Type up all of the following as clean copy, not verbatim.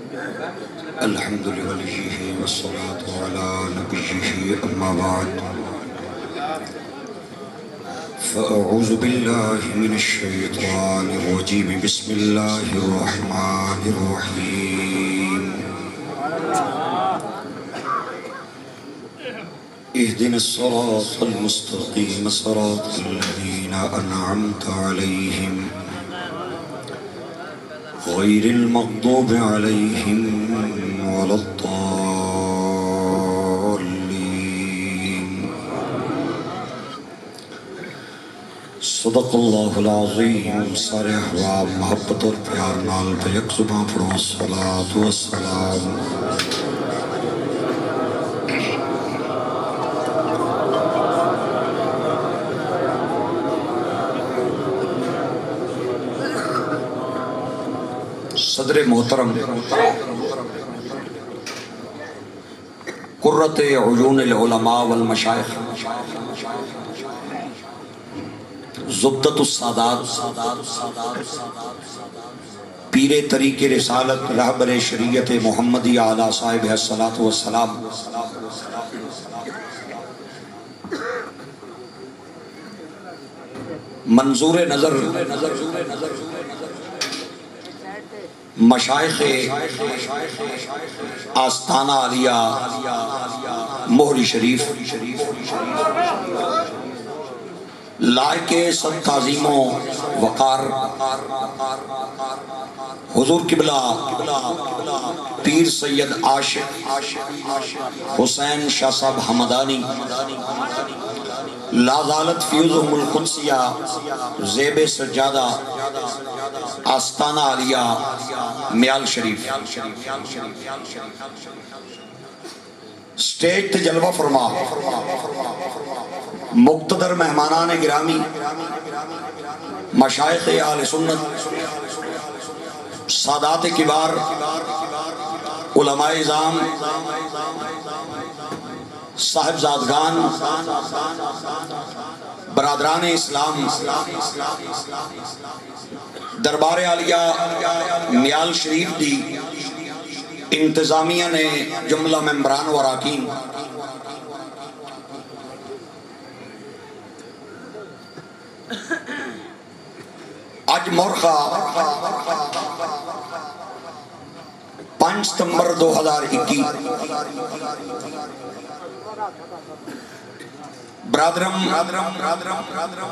الحمد لوليه والصلاة على نبيه أما بعد فأعوذ بالله من الشيطان الرجيم بسم الله الرحمن الرحيم اهدنا الصراط المستقيم صراط الذين أنعمت عليهم غير المغضوب عليهم ولا الضالين صدق اللہ العظیم. سارے احباب محبت اور پیار نال بیک زباں پڑھو الصلاۃ والسلام. صدر محترم قرۃ عیون العلماء والمشائخ زبدۃ السادات پیر طریق رسالت رہبر شریعت محمدی اعلیٰ صاحب الصلاۃ والسلام، منظور نظر مشائخ آستانہ عالیہ مہری شریف، لائق سب تعظیم و وقار حضور قبلہ پیر سید عاشق حسین شاہ صاحب حمدانی، لا زالت فیوزہم القدسیہ زیب سجادہ آستانہ عالیہ میال شریف، سٹیج تے جلوہ فرما مقتدر مہمانان گرامی، مشائخ اہل سنت، سادات کبار، علماء اعظام، صاحبزادگان، برادران اسلام، دربار عالیہ میال شریف دی انتظامیہ نے جملہ ممبران و اراکین، آج مورخہ 5 ستمبر 2021 برادرم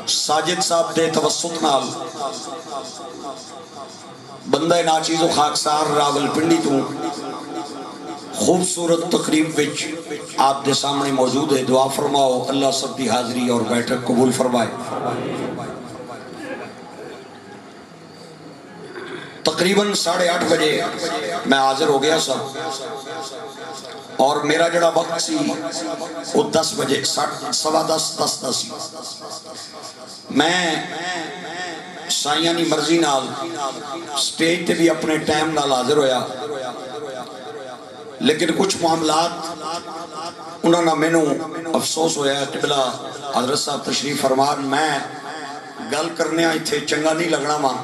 ساجد صاحب دے توسط نال بندہ ناچیز و خاکسار راول پنڈی تو خوبصورت تقریب وچ آپ دے سامنے موجود ہے. دعا فرماؤ اللہ سب دی حاضری اور بیٹھک قبول فرمائے. تقریباً 8:30 بجے میں حاضر ہو گیا سب، اور میرا جڑا وقت سی وہ 10 بجے 10:15 میں سائیانی مرضی نال سٹیج تے بھی اپنے ٹائم نال حاضر ہویا، لیکن کچھ معاملات انہوں نے میں افسوس ہویا. قبلہ حضرت صاحب تشریف فرمان، میں گل کرنے آئی تھے چنگا نہیں لگنا ماں،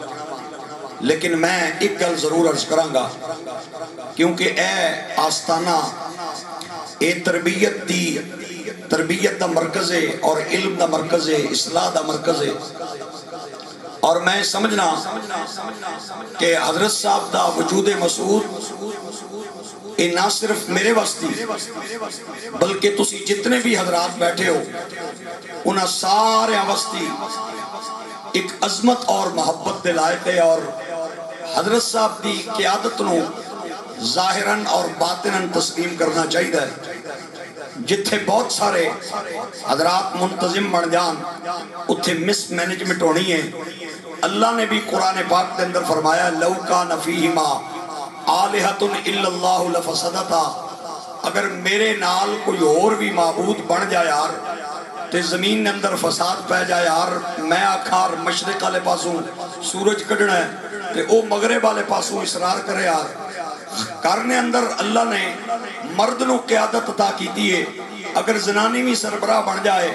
لیکن میں ایک گل ضرور عرض کراں گا، کیونکہ اے آستانہ اے تربیت دا مرکز ہے اور علم دا مرکز ہے، اصلاح دا مرکز ہے. اور میں سمجھنا کہ حضرت صاحب دا وجود مسعود یہ نہ صرف میرے واسطے بلکہ تسی جتنے بھی حضرات بیٹھے ہو انہاں سارے واسطے ایک عظمت اور محبت دے لائق ہے. اور حضرت صاحب دی قیادت نو ظاہراً اور باطناً تسلیم کرنا چاہیے. جتھے بہت سارے حضرات منتظم بن جان اتھے مس مینجمنٹ ہونی ہے. اللہ نے بھی قرآن پاک کے اندر فرمایا لو کان فیہما آلہۃ الا اللہ لفسدتا، اگر میرے نال کوئی اور بھی معبود بن جائے یار تے زمین نے اندر فساد پہ جائے یار. میں آکھار مشرق والے پاسوں سورج کڈنا ہے تے او مغرب والے پاسوں اصرار کرے یار. کرنے اندر اللہ نے مرد نو قیادت عطا کیتی ہے، اگر زنانی بھی سربراہ بن جائے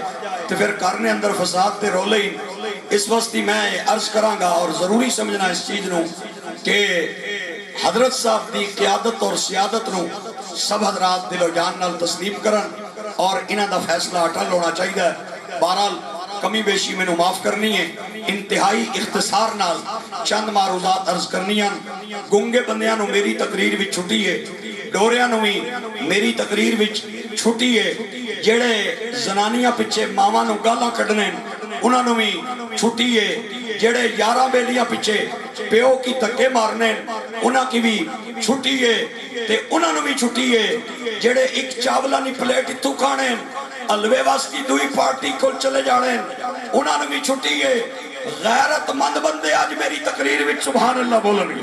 تو پھر کرنے اندر فساد تے رولے ہی. اس واسطے میں عرض کراں گا اور ضروری سمجھنا اس چیز نو کہ حضرت صاحب دی قیادت اور سیادت نو سب حضرات دل و جان نال تسلیم کرن اور انہاں دا فیصلہ اٹل ہونا چاہیے. بہرحال کمی بیشی میں نو معاف کرنی ہے. انتہائی اختصار نال چند معروضات عرض کرنی ہیں. گنگے بندیاں نو میری تقریر وچ چھٹی ہے, ڈوریاں نو بھی میری تقریر وچ چھٹی ہے, جڑے زنانیاں پچھے ماما نو گالاں کڈنے انہاں نو بھی چھٹی ہے, جڑے یاراں بیلیاں پچھے پیو کی دھکے مارنے انہاں کی بھی چھٹی ہے, تے انہاں نو بھی چھٹی ہے, جڑے ایک چاولا نی پلیٹ اتھو کھانے الوے واسطی دوئی پارٹی کو چلے جانے انہاں نو بھی چھٹی ہے. غیرت مند بندے آج میری تقریر وچ سبحان اللہ بولن گے.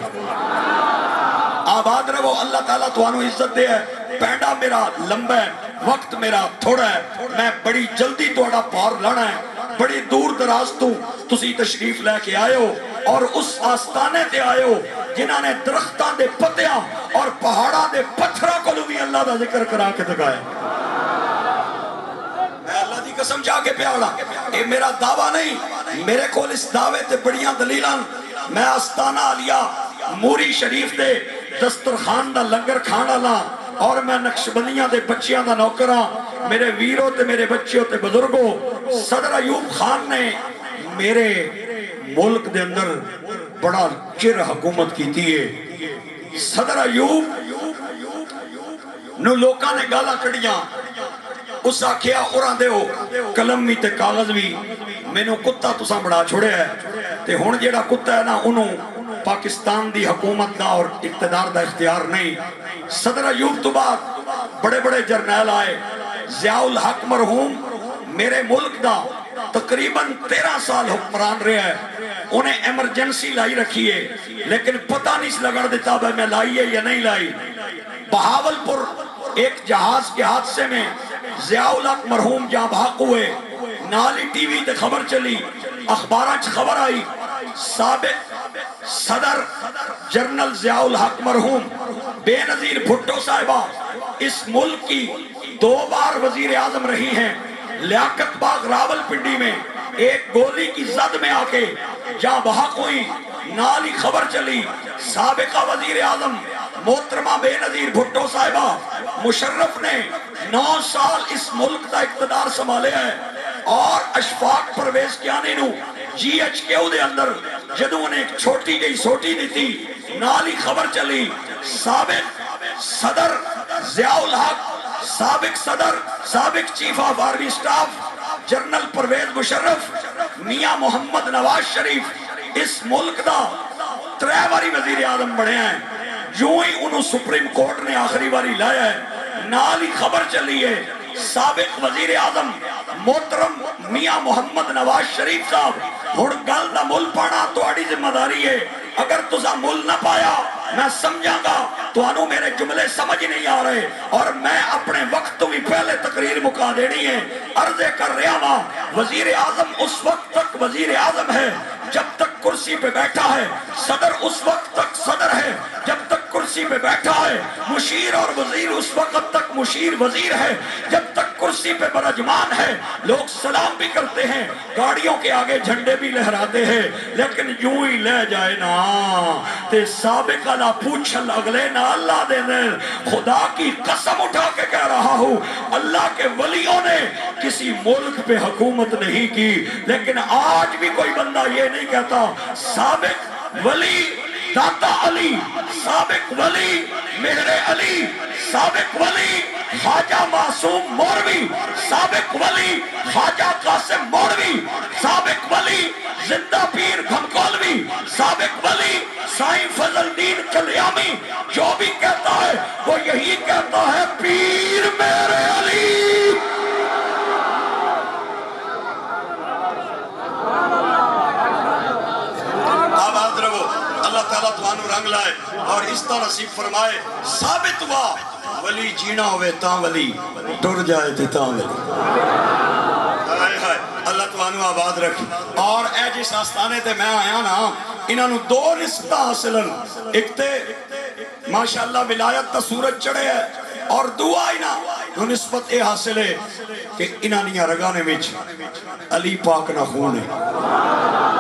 آباد رہو, اللہ تعالیٰ توانو عزت دے ہے. پینڈا میرا لمبا ہے, وقت میرا تھوڑا ہے, میں بڑی جلدی توڑا پار لانا ہے. بڑی دور دراز تو تسی تشریف لے کے آئے ہو اور اس آستانے تے آئے ہو جنہاں نے درختان دے پتیاں اور پہاڑاں دے پتھروں کو بھی اللہ دا ذکر کرا کے دکھائے. میں اللہ دی قسم جا کے پیاڑا, اے میرا دعویٰ نہیں, میرے کول اس دعوے تے بڑیاں دلیلاں. میں آستانہ علیہ موری شریف دے دسترخان دا لنگر کھانا لا اور میں نقشبندیاں دے بچیاں دا نوکراں. میرے ویروں تے میرے بچیوں تے بزرگوں, صدر ایوب خان نے میرے ملک دے اندر بڑا چر حکومت کی تھی ہے. صدر ایوب نو لوکاں نے گالا کڑیاں, اس آکھیا اوراں دے ہو قلم بھی تے کاغذ بھی, میں نو کتا تساں بڑا چھوڑے ہے, تے ہون جیڑا کتا ہے نا انہوں پاکستان دی حکومت دا اور اقتدار دا اختیار نہیں. صدر ایوب تو بعد بڑے بڑے جرنیل آئے. ضیاء الحق مرحوم میرے ملک دا تقریباً 13 سال حکمران رہے ہے. انہیں ایمرجنسی لائی رکھی ہے, لیکن پتہ نہیں لگڑ دیتا بھائی میں لائی ہے یا نہیں لائی. بہاولپور ایک جہاز کے حادثے میں ضیاء الحق مرحوم جہاں بھاگ ہوئے, نالی ٹی وی تے خبر چلی, اخباراں چ خبر آئی, سابق صدر جنرل ضیاء الحق مرحوم بے نظیر بھٹو صاحبہ اس ملک کی 2 بار وزیر اعظم رہی ہیں. لیاقت باغ راول پنڈی میں ایک گولی کی زد میں آ کے جہاں بحق ہوئی, نالی خبر چلی, سابقہ وزیر اعظم محترمہ بے نظیر بھٹو صاحبہ مشرف نے 9 سال اس ملک کا اقتدار سنبھالے ہے. اور اشفاق پرویز کیانی نو جی ایچ کیو دے اندر جدوں نے ایک چھوٹی گئی سوٹی دی تھی, نالی خبر چلی, سابق صدر ضیاء الحق, سابق صدر, سابق chief of army staff general Pervez Musharraf, Mian Muhammad Nawaz Sharif اس ملک دا 3 باری وزیر اعظم بڑھے ہیں. یوں ہی انہوں سپریم کورٹ نے آخری باری لایا ہے, نالی خبر چلی ہے سابق وزیر اعظم محترم میاں محمد نواز شریف صاحب. ہن گل دا مل پانا تہاڈی ذمہ داری ہے. اگر تسا مل نہ پایا میں سمجھاں گا تانوں میرے جملے سمجھ نہیں آ رہے, اور میں اپنے وقت تو بھی پہلے تقریر مکا دینی ہے. عرضے کر رہا ہاں, وزیر اعظم اس وقت تک وزیر اعظم ہے جب تک کرسی پہ بیٹھا ہے, صدر اس وقت تک صدر ہے جب تک کرسی پہ بیٹھا ہے, مشیر اور وزیر اس وقت تک مشیر وزیر ہے جب تک کرسی پہ برجمان ہے. لوگ سلام بھی کرتے ہیں, گاڑیوں کے آگے جھنڈے بھی لہراتے ہیں, لیکن یوں ہی لے جائے نا تے سابقہ نہ پوچھل اگلے نہ اللہ دے دیں. خدا کی قسم اٹھا کے کہہ رہا ہوں, اللہ کے ولیوں نے کسی ملک پہ حکومت نہیں کی, لیکن آج بھی کوئی بندہ یہ نہیں کہتا سابق ولی داتا علی, سابق ولی مہر علی, سابق ولی خواجہ معصوم مولوی, سابق ولی خواجہ قاسم مولوی, سابق ولی زندہ پیر گھمکولوی, سابق ولی سائیں فضل الدین کلیامی. جو بھی کہتا ہے وہ یہی کہتا ہے پیر میرے علی. آباد رہو, اللہ تعالیٰ تمہانوں رنگ لائے اور اس طرح نصیب فرمائے. ثابت ہوا ولی جینا ہوئے تاں ولی, ٹر جائے تے تاں ولی. اللہ تمہانوں آباد رکھی. اور اے جس آستانے تے میں آیا نا, انہاں نو 2 نسبتاں حاصلن. ایک تے ماشاءاللہ ولایت تا سورج چڑھے ہے, اور دعا ہی نا نسبت اے حاصل ہے کہ انہاں دیاں رگاں وچ علی پاک نا خون ہے.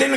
3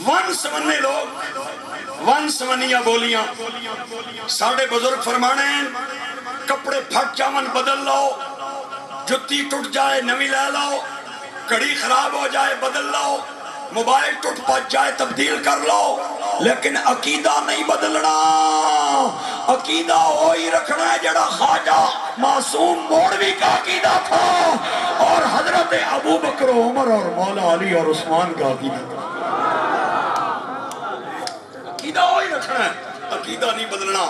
ون سمنے لوگ ون سمنیاں بولیاں ساڑھے بزرگ فرمانے ہیں کپڑے پھٹ جاون بدل لو جتی ٹوٹ جائے نوی لے لو کڑی خراب ہو جائے بدل لو موبائل ٹوٹ پچ جائے تبدیل کر لو لیکن عقیدہ نہیں بدلنا عقیدہ وہی رکھنا ہے جڑا خواجہ معصوم موڑوی کا عقیدہ تھا اور حضرت ابو بکر و عمر اور مولا علی اور عثمان کا عقیدہ تھا عقیدہ وہی رکھنا ہے عقیدہ نہیں بدلنا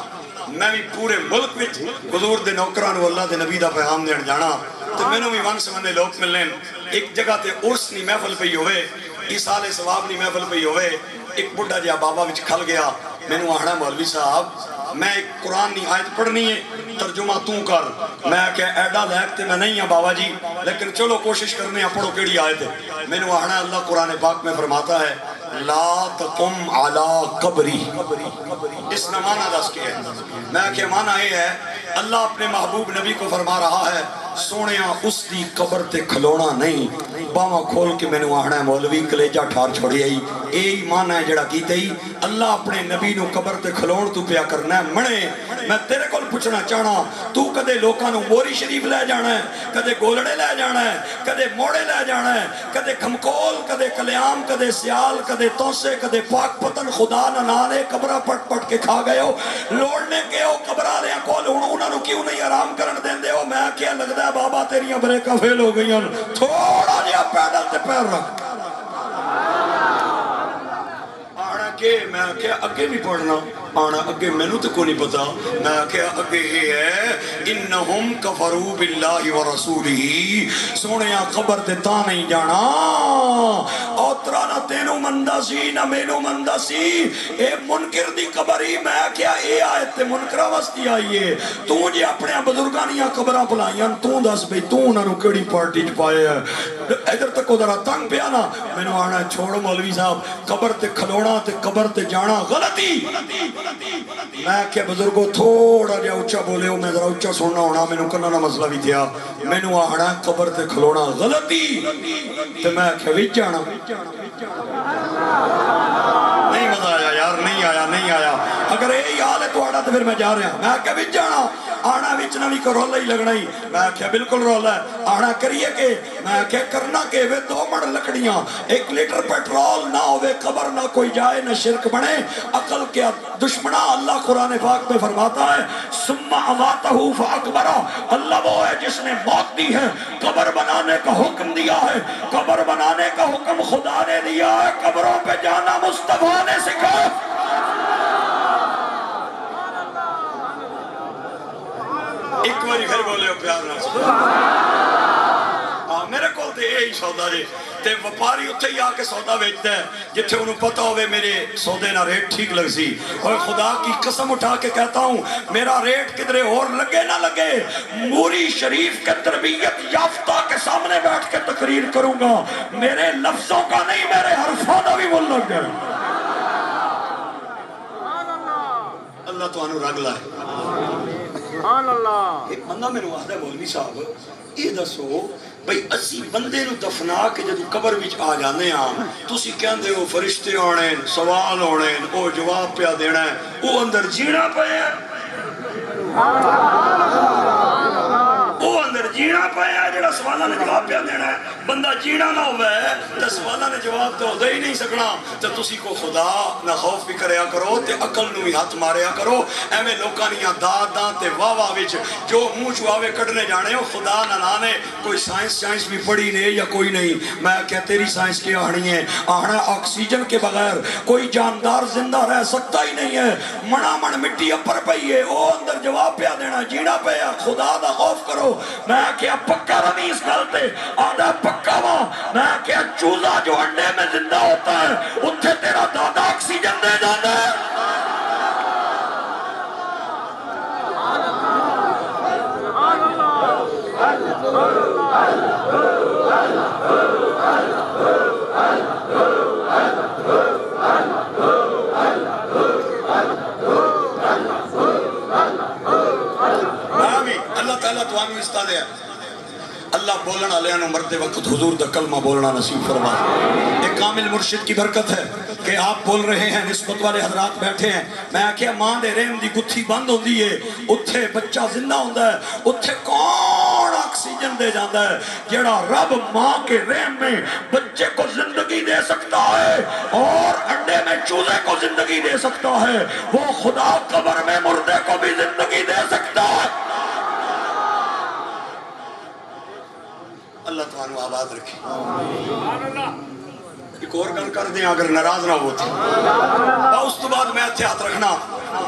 میں بھی پورے ملک میں حضور دے نوکران و اللہ دے نبی دا پیغام دین جانا تو میں نے بھی ون سمنے لوگ ملنے ایک جگہ تے عرس نہیں محفل پہ ہوئے ایسال ثواب نہیں محفل پہ ہوئے ایک بڑھا جہاں بابا وچ کھل گیا میں نے آہنا مولوی صاحب میں ایک قرآن نہیں آیت پڑھنی ہے ترجمہ توں کر میں کہ ایڈا لہکتے میں نہیں ہوں بابا جی لیکن چلو کوشش کرنے ہیں پڑھو کیڑی آیت ہے میں نے آہنا اللہ قرآن پاک میں فرماتا ہے لا تقم علی قبری اس نے معنی دس کیا ہے میں کہ معنی یہ ہے اللہ اپنے محبوب نبی کو فرما رہا ہے سونیاں اس دی قبر تے کھلونا نہیں باواں کھول کے میں نے آہنا ہے مولوی کلیجہ ٹھار چھوڑی آئی اے معنی ہے جڑا کیتے ہی اللہ اپنے نبی نو قبر تے کھلون تو پیا کرنا ہے منے میں تیرے کو پوچھنا چاہنا تو کدے لوکاں نو موری شریف لے جانا ہے کدے گولڑے لے جانا ہے کدے موڑے لے جانا ہے کدے کھمکول کدے کلیام کدے سیال کدے توسے کدے پاک پتن خدا نہ نالے قبرہ پٹ پٹ کے کھا گئے ہو لوڑنے کے ہو قبرہ لے کول انہوں نے کیوں نہیں آرام کرن دین دے ہو میں کیا لگتا ہے بابا تیریاں بریکہ فیل ہو گئی تھوڑا جیا پیڈل تے پیر رکھ آنا کہ میں کیا اگے بھی پڑھنا آنا اگے میں نے تو کو نہیں پتا میں کیا اگے ہی ہے انہم کفروا باللہ ورسولہ سونیا قبر تے تا نہیں جانا اوترا نہ تینو مندہ سی نہ مینو مندہ سی اے منکر دی قبری میں کیا اے آیت تے منکرہ وستی آئیے تو جی اپنے بزرگانیاں قبرہ پلائیاں تو دس بھئی تو نہ رو کیڑی پارٹی پائے ہے ادھر تک ادھر تنگ پیا نا میں نے آنا چھوڑو مولوی صاحب قبر تے کھلونا تے قبر تے جانا غلطی میں کہ بزرگو تھوڑا جا اچھا بولے ہو میں ذرا اچھا سننا ہونا میں نے کننا مسئلہ بھی تھیا میں نے آنا قبر تے کھلونا غلطی تے میں کہ وچ جانا نہیں مزہ آیا یار نہیں آیا اگر یہی حال ہے تو آڑا تو پھر میں جا رہا میں کہ وچ جانا آنا وچ نہ بھی کو رولا ہی لگنا ہی میں کہ بالکل رولا ہے آنا کریے کہ میں کہ کرنا کہ وہ 2 مڑ لکڑیاں 1 لیٹر پیٹرول نہ ہوئے قبر نہ کوئی جائے نہ شرک بنے عقل کے دشمنہ اللہ قرآن پاک میں فرماتا ہے ثم اماتہ فاکبرہ اللہ وہ ہے جس نے موت دی ہے قبر بنانے کا حکم دیا ہے قبر بنانے کا حکم خدا نے دیا ہے قبروں پہ جانا مصطفیٰ نے سکھا ایک باری پھر بولے ہو پیار نہ میرے کول تے یہی سودا جی تے وپاری اتھے ہی آ کے سودا بیچتا ہے جتھے انہوں پتہ ہوئے میرے سودے نہ ریٹ ٹھیک لگ سی اور خدا کی قسم اٹھا کے کہتا ہوں میرا ریٹ کدھرے اور لگے نہ لگے موری شریف کے تربیت یافتہ کے سامنے بیٹھ کے تقریر کروں گا میرے لفظوں کا نہیں میرے حرفوں کا بھی مل لگ گئے اللہ تو آنو رگ لائے ایک بندہ میں نے آدھا مولوی صاحب یہ دسو بھئی اسی بندے نو دفنا کے جدو قبر وچ آ جانے ہاں تسی کہندے ہو فرشتے آنے سوال آنے او جواب پیا دینا ہے او اندر جینا پیا وہ اندر جینا پایا جڑا سوالہ نے جواب پیا دینا ہے بندہ جینا نہ ہوا ہے تو سوالہ نے جواب تو دے ہی نہیں سکنا تو تسی کو خدا نہ خوف بھی کریا کرو تے عقل نو ہی ہاتھ ماریا کرو ایویں لوکاں دیاں داداں تے واہ وچ جو منہ چواوے کڈنے جانے ہو خدا نہ لانے کوئی سائنس بھی پڑھی نہیں یا کوئی نہیں میں کہ تیری سائنس کی آہنی ہے آہنا آکسیجن کے بغیر کوئی جاندار زندہ رہ سکتا ہی نہیں ہے منا من مٹی اپر پئی ہے او اندر جواب پیا دینا جینا پیا خدا دا خوف کرو میں کیا پکا رمی اس گلتے آدھا پکا ماں میں کیا چوزہ جو انڈے میں زندہ ہوتا ہے اتھے تیرا دادا آکسیجن دے جانا ہے اللہ تعالیٰ تو آنو استا دیا اللہ بولن والے مرتے وقت حضور دا کلمہ بولنا نصیب فرما۔ ایک کامل مرشد کی برکت ہے کہ آپ بول رہے ہیں، نسبت والے حضرات بیٹھے ہیں، میں آکھیا ماں دے رحم دی گتھی بند ہوندی ہے، اتھے بچہ زندہ ہوندا ہے، اتھے کون آکسیجن دے جاندا ہے؟ جیڑا رب ماں کے رحم میں بچے کو زندگی دے سکتا ہے اور انڈے میں چوزے کو زندگی دے سکتا ہے، وہ خدا قبر میں مردے کو بھی زندگی دے سکتا ہے۔ اللہ تعالیٰ آباد رکھے۔ ایک اور گل کر دیں اگر ناراض نہ ہوتی، اس تو بعد میں ہاتھ رکھنا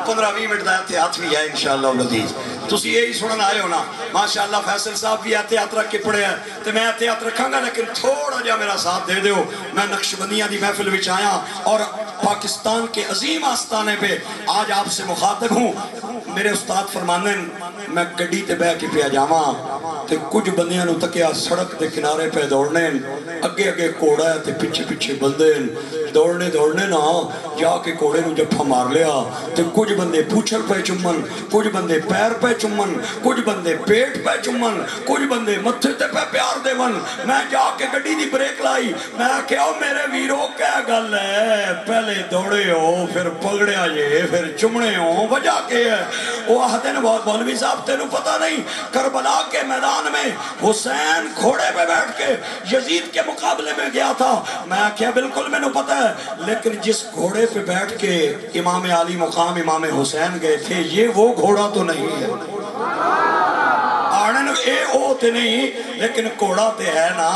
15-20 منٹ دا ہاتھ بھی ہے انشاءاللہ العزیز۔ تسی یہی سنن آئے ہونا، ماشاءاللہ فیصل صاحب بھی ہاتھ رکھ کے پڑے ہیں، تو میں ہاتھ رکھاں گا، لیکن تھوڑا جا میرا ساتھ دے دیو۔ میں نقشبندیاں دی محفل وچ آیا اور پاکستان کے عظیم آستانے پہ آج آپ سے مخاطب ہوں۔ میرے استاد فرمانے میں گڈی تے بہ کے پیا جاواں تے کچھ بندیاں نو تکیا سڑک دے کنارے پہ دوڑنے، اگے اگے کوڑا ہے تے پیچھے پیچھے بندے دوڑنے نا جا کے کوڑے نو جفا مار لیا تے کچھ بندے پوچھل پہ چمن، کچھ بندے پیر پہ چمن، کچھ بندے پیٹ پہ چمن، کچھ بندے متھے تے پہ پیار دے ون۔ میں جا کے گڈی دی بریک لائی، میں کہا میرے ویرو کیا گل ہے، پہلے دوڑے ہو پھر پگڑیا جے پھر چمنے ہو، وجہ کے ہے؟ وہ آہدن مولوی صاحب تینوں پتہ نہیں، کربلا کے میدان میں حسین گھوڑے پہ بیٹھ کے یزید کے مقابلے میں گیا تھا۔ میں کیا بالکل میں نے پتہ ہے، لیکن جس گھوڑے پہ بیٹھ کے امام علی مقام امام حسین گئے تھے، یہ وہ گھوڑا تو نہیں ہے، اے او تے نہیں، لیکن کوڑا تے ہے نا۔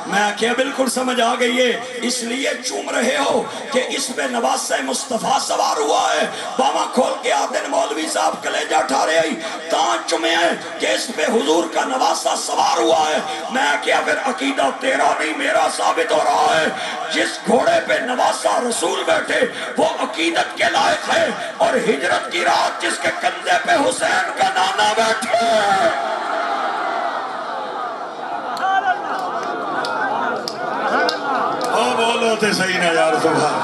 میں کیا بالکل سمجھ آ گئی ہے، اس لیے چوم رہے ہو کہ اس پہ نواسہ مصطفیٰ سوار ہوا ہے۔ باما کھول کے آدن مولوی صاحب کلیجہ ٹھارے آئی تاں چمے ہیں کہ اس پہ حضور کا نواسہ سوار ہوا ہے۔ میں کیا پھر عقیدہ تیرا نہیں میرا ثابت ہو رہا ہے، جس گھوڑے پہ نواسہ رسول بیٹھے وہ عقیدت کے لائق ہے، اور ہجرت کی رات جس کے کندھے پہ حسین کا نانا بیٹھے۔ بولو تے صحیح نہ یار سبحان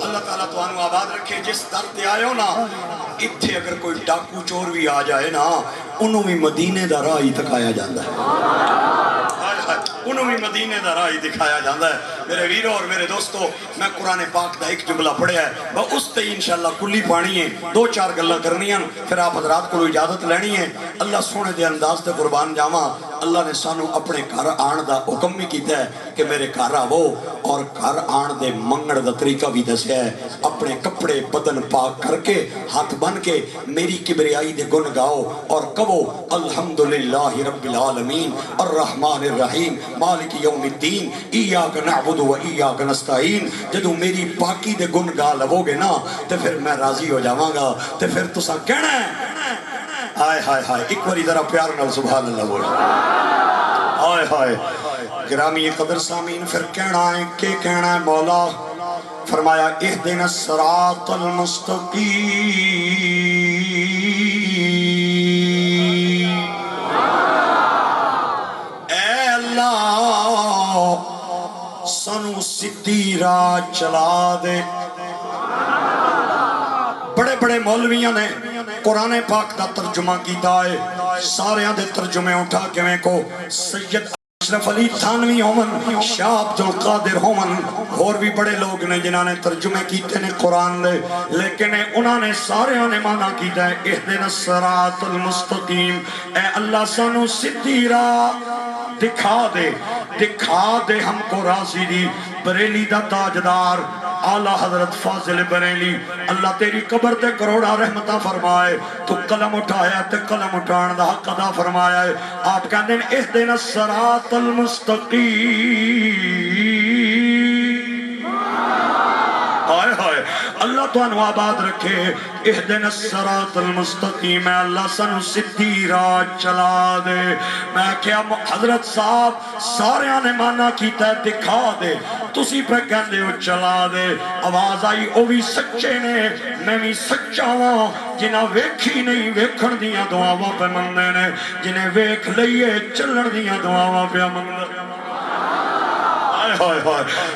اللہ تعالیٰ تو آنو آباد رکھے۔ جس درد آئے ہو نا، اتھے اگر کوئی ڈاکو چور بھی آ جائے نا، انہوں بھی مدینے دا راہ ہی تکایا جاندہ ہے، انہوں بھی مدینے دا راہ ہی دکھایا جاندہ ہے۔ میرے ویروں اور میرے دوستو، میں قرآن پاک دا ایک جملہ پڑھیا ہے، وہ اس تے انشاءاللہ کلی پانی ہے، 2-4 گلہ کرنی ہیں، پھر آپ حضرات کو اجازت لینی ہے۔ اللہ سونے دے انداز تے قربان جاواں، اللہ نے سانو اپنے گھر آن دا حکم بھی کیتا ہے کہ میرے گھر آو، اور گھر آن دے منگڑ دا طریقہ بھی دسیا ہے۔ اپنے کپڑے بدن پاک کر کے ہاتھ بن کے میری کبریائی دے گن گاؤ اور کہو الحمدللہ رب العالمین الرحمن الرحیم مالک یوم الدین ایاک نعبد و ایاک نستعین۔ جدو میری پاکی دے گن گا لو گے نا تو پھر میں راضی ہو جاواں گا، تو پھر تسا کہنا ہے ہائے ہائے ہائے، ایک باری ذرا پیار نال سبحان اللہ بول، ہائے ہائے۔ گرامی قدر سامین، پھر کہنا ہے کہ کہنا ہے مولا فرمایا اہدنا الصراط المستقیم، اے اللہ سانو سیدھی راہ چلا دے۔ بڑے بڑے مولویاں نے قرآن پاک دا ترجمہ کیتا ہے، سارے دے ترجمے اٹھا کے میں کو سید اشرف علی تھانوی ہومن، شاہ عبد القادر ہومن، اور بھی بڑے لوگ نے جنہاں نے ترجمے کیتے نے قرآن دے، لیکن انہاں نے سارے نے معنی کیتا ہے اہدنا الصراط المستقیم، اے اللہ سانو سیدھی راہ دکھا دے، دکھا دے ہم کو راضی دی۔ بریلی دا تاجدار اعلیٰ حضرت فاضل بریلی، اللہ تیری قبر تے کروڑا رحمتہ فرمائے، تو قلم اٹھایا تے قلم اٹھان دا حق ادا فرمایا ہے۔ آپ کہتے ہیں اہدنا الصراط المستقیم، ہائے ہائے اللہ تو انو آباد رکھے۔ اہدنا الصراط المستقیم، اے اللہ سنو سیدھی راہ چلا دے۔ میں کیا حضرت صاحب سارے نے مانا کیتا ہے دکھا دے، تسی پہ کہندے ہو چلا دے۔ آواز آئی او بھی سچے نے، میں بھی سچا ہاں جنہاں ویکھی نہیں ویکھن دیاں دعاواں پہ منگدے نے جنہیں ویکھ لئیے چلن دیاں دعاواں پہ منگدے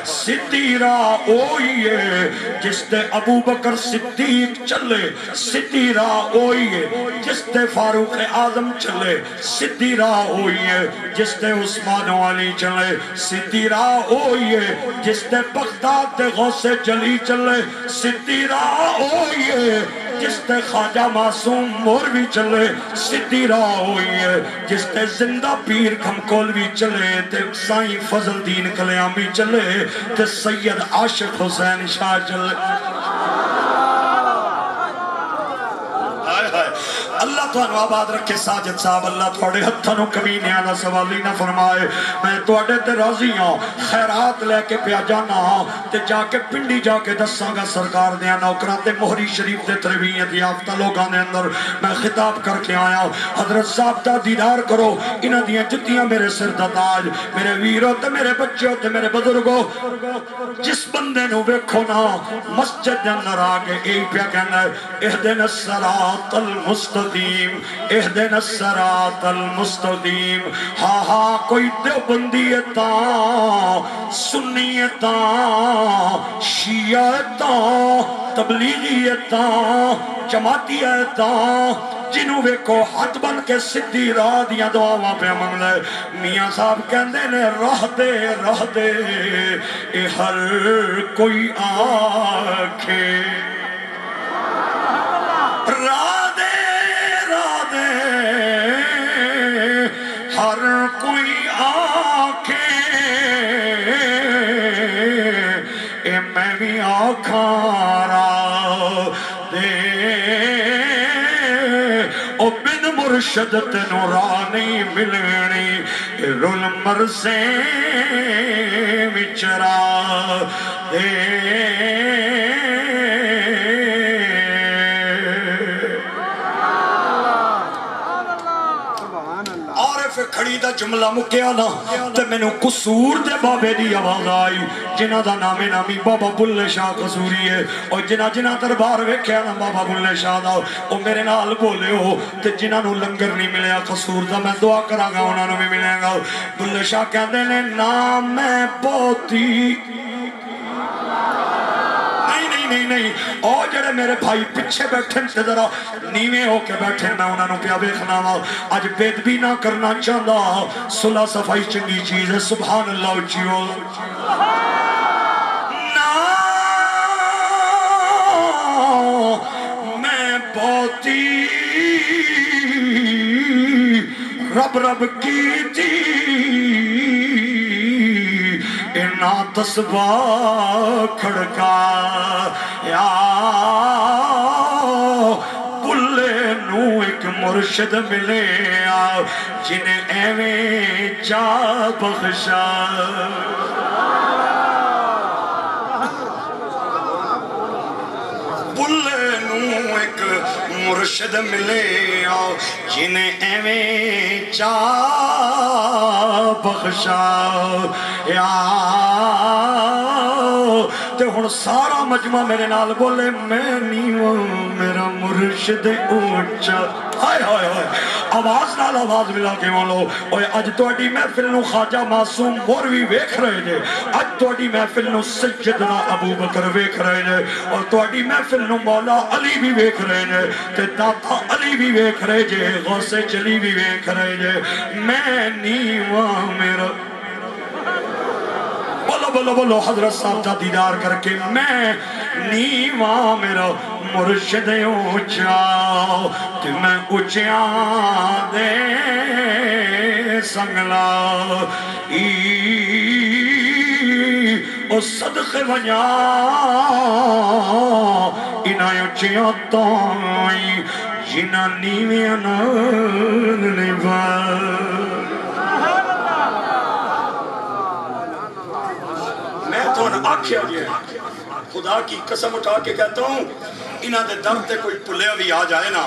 سدھی راہ اوہی ہے جس تے ابو بکر صدیق چلے سدھی راہ اوہی ہے جس تے فاروق اعظم چلے سدھی راہ اوہی ہے جس تے عثمان علی چلے سدھی راہ اوہی ہے جس تے بغداد تے غوث جلی چلے سدھی راہ اوہی ہے جس تے خواجہ معصوم مولوی چلے سدھی راہ ہوئی ہے جس تے زندہ پیر کھمکولوی چلے تے سائیں فضل دین کلیامی چلے تے سید عاشق حسین شاہ چلے اللہ تھانو آباد رکھے ساجد صاحب اللہ تھوڑے ہتھانو کبھی نیانا سوالی نہ فرمائے میں توڑے تے راضی ہوں خیرات لے کے پیا جانا ہوں تے جا کے پنڈی جا کے دساں گا سرکار دیا نوکران تے مہری شریف تے تربیت یافتہ لوگاں دے اندر میں خطاب کر کے آیا حضرت صاحب دا دیدار کرو انہاں دیاں جتیاں میرے سر دا تاج میرے ویرو تے میرے بچوں تے میرے بزرگوں جس بندے نو ویکھو نا مسجد دے اندر آگے ایک پیا کہنا ہے اہدنا الصراط المستقیم اہدنا الصراط المستقیم ہاں ہاں کوئی دیوبندیتا سنیتا شیعتا تبلیغیتا جماعتیتا جنہوں ویکو ہاتھ بن کے سدھی راہ دیاں دعاواں پہ منگ لے میاں صاحب کہندے نے راہ دے اے ہر کوئی آکھے ہر کوئی آکھے اے میں بھی آکھارا دے او بن مرشد تینو راہ نہیں ملنی رول مرسے وچرا دے کھڑی دا جملہ مکیا نا تے میں نے قصور دے بابے دی آواز آئی جنہ دا نامی بابا بلے شاہ قصوری ہے اور جنہ دربار ویکھیا نا بابا بلے شاہ دا او میرے نال بولے ہو تے جنہ نو لنگر نہیں ملیا قصور دا میں دعا کرا گا انہاں نو بھی ملے گا بلے شاہ کہندے نے نام میں بوتی نہیں اور جڑے میرے بھائی پچھے بیٹھے سے ذرا نیویں ہو کے بیٹھے میں انہوں نے پیا ویکھنا وا اج بید بھی نہ کرنا چاہتا صلح صفائی چنگی چیز ہے سبحان اللہ اچھیو میں بہتی رب کی تھی نا تسبہ کھڑکا یا بلے نو ایک مرشد ملے جنہیں ایویں جا بخشا بلے نو ایک مرشد ملے جنہیں ایویں جا بخشا یا تے ہن سارا مجمع میرے نال بولے میں نیواں میرا مرشد اونچا ہائے ہائے ہائے آواز نال آواز ملا کے بولو اوے اج تہاڈی محفل نو خواجہ معصوم مولوی ویکھ رہے نے اج تہاڈی محفل نو سیدنا ابو بکر ویکھ رہے نے اور تہاڈی محفل نو مولا علی بھی ویکھ رہے نے تے داتا علی بھی ویکھ رہے جے غوث جلی بھی ویکھ رہے جے میں نیواں میرا بولو حضرت صاحب دا دیدار کر کے میں نیواں میرا مرشد اونچا تے میں اونچیاں دے سنگلا او صدقے ونجا انہاں اونچیاں تائیں جنہاں نیویاں نال نبھا آکھیا گیا خدا کی قسم اٹھا کے کہتا ہوں انہاں دے در تے کوئی پلیا بھی آ جائے نا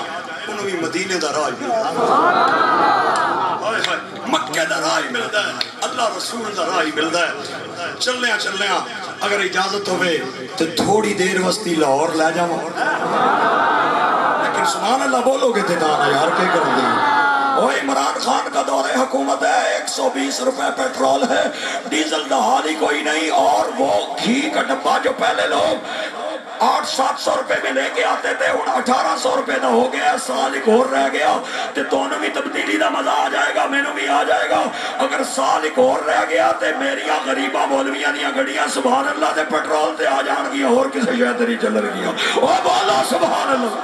انہوں بھی مدینے دا راہ ملدا ہے مکے دا راہ ملدا ہے اللہ رسول دا راہ ملدا ہے چلیاں اگر اجازت ہوئے تو تھوڑی دیر وستی لاہور لے جاؤں، لیکن سبحان اللہ بولو گے تو دانا یار کیا کر دیں۔ وہ عمران خان کا دور حکومت ہے، 120 روپے پیٹرول ہے، ڈیزل کا حال ہی کوئی نہیں، اور وہ گھی کا ڈبہ جو پہلے لوگ 800-700 روپے میں لے کے آتے تھے، ان 1800 روپے دا ہو گیا، سال ایک اور رہ گیا، تے دونوں بھی تبدیلی دا مزہ آ جائے گا، مینوں بھی آ جائے گا۔ اگر سال ایک اور رہ گیا تے میریاں غریبہ مولویاں دیاں گڑیاں سبحان اللہ دے پیٹرول تے آ جان گیا، اور کسے شاید نہیں چل رہی، او بولا سبحان اللہ۔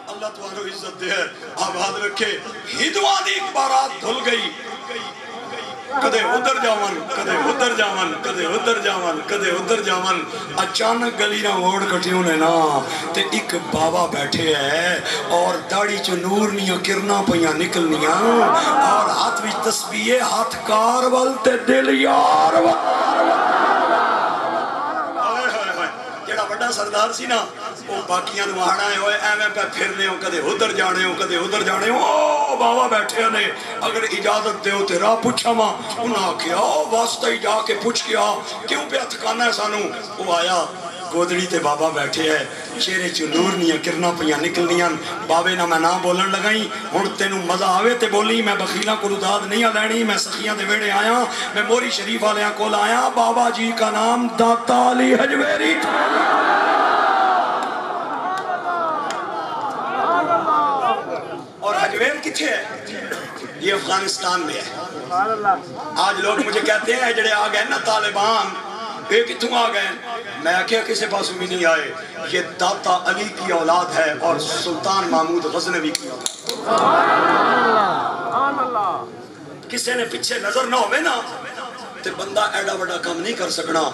اللہ تمہارو عزت دے، آباد رکھے۔ ہندوان دی ایک بارات دھل گئی، کدے ادھر جاون، کدے ادھر جاون، کدے ادھر جاون، کدے ادھر جاون۔ اچانک گلی نہ موڑ کٹیوں نے نا تے ایک بابا بیٹھے ہے، اور داڑھی چو نور نیاں کرنا پیاں نکلنیاں، اور ہاتھ وچ تسبیح، ہاتھ کار ول تے دل یار ول۔ جڑا بڑا سردار سی نا، وہ باقیاں نو آنا ہے ہوئے ایویں پہ پھرنے ہو، کدے ادھر جانے ہو، کدے ادھر جانے ہو۔ او بابا بیٹھے نے، اگر اجازت دے ہو تے راہ پوچھا ماں، انہاں کیا واسطہ ہی جا کے پوچھ کیا کیوں پہ اتھکانا ہے سانو۔ وہ آیا گودڑی تے بابا بیٹھے ہے، چہرے چو نور نیاں کرنا پیاں نکلنیاں۔ بابے نہ میں نہ بولن لگائیں، ہن تینوں مزہ آوے تے بولی، میں بخیلاں کو داد نہیں لینی، میں سخیاں دے ویڑے آیا، میں موری شریف والیاں کول آیا۔ بابا جی کا نام داتا علی حجویری تھا۔ اور حجویر کتھے ہے؟ یہ افغانستان میں ہے۔ آج لوگ مجھے کہتے ہیں جڑے آ گئے نا طالبان، یہ کتوں آ گئے؟ میں کیا کسی پاس بھی نہیں آئے، یہ داتا علی کی اولاد ہے اور سلطان محمود غزنوی کی اولاد۔ کسی نے پیچھے نظر نہ ہوئے نا تو بندہ ایڈا بڑا کام نہیں کر سکنا۔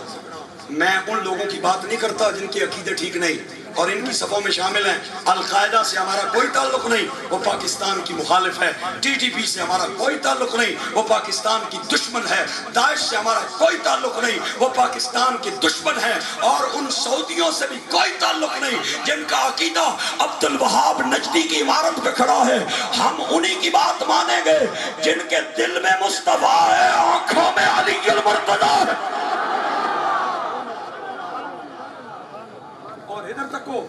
میں ان لوگوں کی بات نہیں کرتا جن کے عقیدے ٹھیک نہیں اور ان کی صفوں میں شامل ہیں۔ القاعدہ سے ہمارا کوئی تعلق نہیں، وہ پاکستان کی مخالف ہے۔ ٹی ٹی پی سے ہمارا کوئی تعلق نہیں، وہ پاکستان کی دشمن ہے۔ داعش سے ہمارا کوئی تعلق نہیں، وہ پاکستان کے دشمن ہے۔ اور ان سعودیوں سے بھی کوئی تعلق نہیں جن کا عقیدہ عبد الوہاب نجدی کی عمارت پہ کھڑا ہے۔ ہم انہی کی بات مانیں گے جن کے دل میں مصطفیٰ ہے، آنکھوں میں علی المرتضیٰ ہے۔ اور ادھر تکو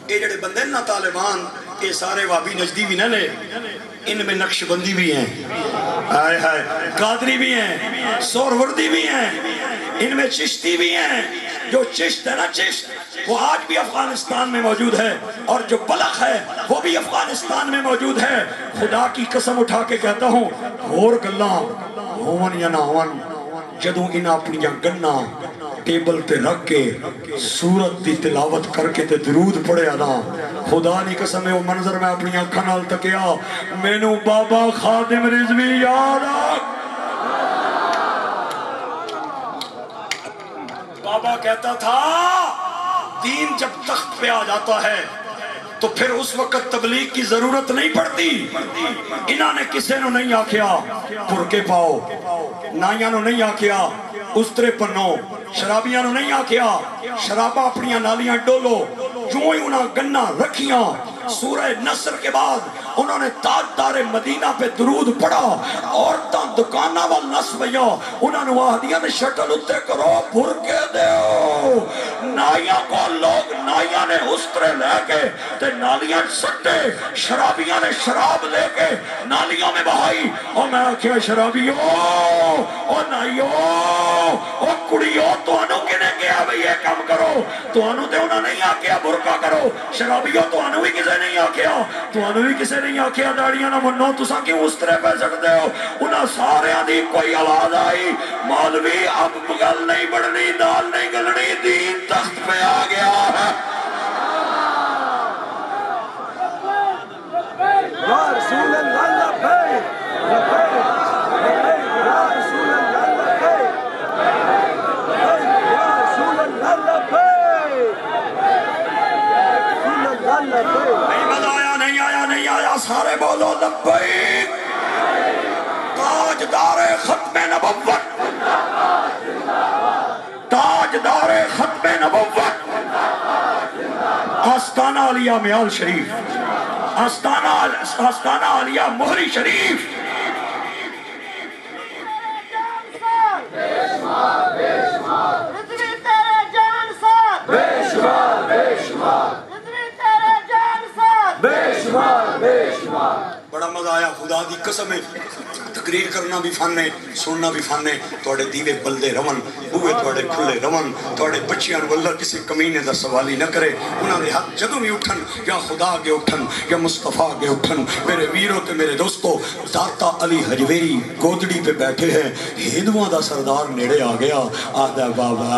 یہ جڑے بندے نا طالبان، یہ سارے وابی نجدی بھی نہ لے، ان میں نقش بندی بھی ہیں، ہائے ہائے قادری بھی ہیں، سوروردی بھی ہیں، ان میں چشتی بھی ہیں۔ جو چشت ہے نا، چشت وہ آج بھی افغانستان میں موجود ہے، اور جو بلخ ہے وہ بھی افغانستان میں موجود ہے۔ خدا کی قسم اٹھا کے کہتا ہوں، اور گلاں ہون یا نہ ہون، جدوں انہاں اپنی گنا ٹیبل تے رکھ کے سورت دی تلاوت کر کے تے درود پڑھے آنا، خدا نہیں قسم ہے وہ منظر میں اپنی آنکھاں نال تکیا، مینوں بابا خادم رضوی یاد آ۔ بابا کہتا تھا دین جب تخت پہ آ جاتا ہے تو پھر اس وقت تبلیغ کی ضرورت نہیں پڑتی۔ انہاں نے کسے نو نہیں آکھیا پرکے پاؤ، نائیاں نو نہیں آکھیا استرے پنو، شرابیاں نو نہیں آکھیا شرابہ اپنیاں نالیاں ڈولو۔ جو ہی انہاں گنہ رکھیاں، سورہ نصر کے بعد انہوں نے تاجدار مدینہ پہ درود پڑھا، عورتاں دکانہ وال نسویاں، انہوں نے آہدیاں نے شٹل اتے کرو بھرکے دیو۔ نائیاں کو لوگ، نائیاں نے استرے لے کے تے نالیاں سٹے، شرابیاں نے شراب لے کے نالیوں میں بہائی، اور میں کیا شرابیوں اور نائیوں اور کڑیوں تو انہوں کنے گیا بھئی یہ کام کرو، تو انہوں تے انہوں نہیں آکیا برکا کرو، شرابیوں تو انہوں بھی کسے نہیں آکیا، تو انہوں بھی کسے نہیں آکیا داڑیاں نہ منو، تو ساں کیوں اس طرح پہ سکتے ہو۔ انہاں سارے دی کوئی آواز آئی، مولوی اب بگل نہیں بڑھنی، دال نہیں گلنی، دین تخت پہ آ گیا ہے۔ یا رسول اللہ لبیک لبیک لبیک یا رسول اللہ لبیک لبیک یا رسول اللہ لبیک رسول اللہ لبیک۔ نہیں مزہ آیا، نہیں آیا، نہیں آیا، سارے بولو لبیک۔ تاجدار ختم نبوت، تاجدار ختم نبوت، آستانہ علیہ میال شریف، آستانہ علیہ مہری شریف، بڑا مزہ آیا، خدا دی قسم ہے، تقریر کرنا بھی فن ہے، سننا بھی فن ہے، توڑے دیوے بلدے رون، بوئے توڑے کھلے رون، توڑے بچیاں واللہ کسی کمینے دا سوالی نہ کرے، انہاں دے ہاتھ جدوں بھی اٹھن، یا خدا کے اٹھن، یا مصطفیٰ کے اٹھن، میرے ویروں تے میرے دوستو، داتا علی حجویری گودڑی پہ بیٹھے ہیں، ہندوؤں دا سردار نیڑے آ گیا، آدھا بابا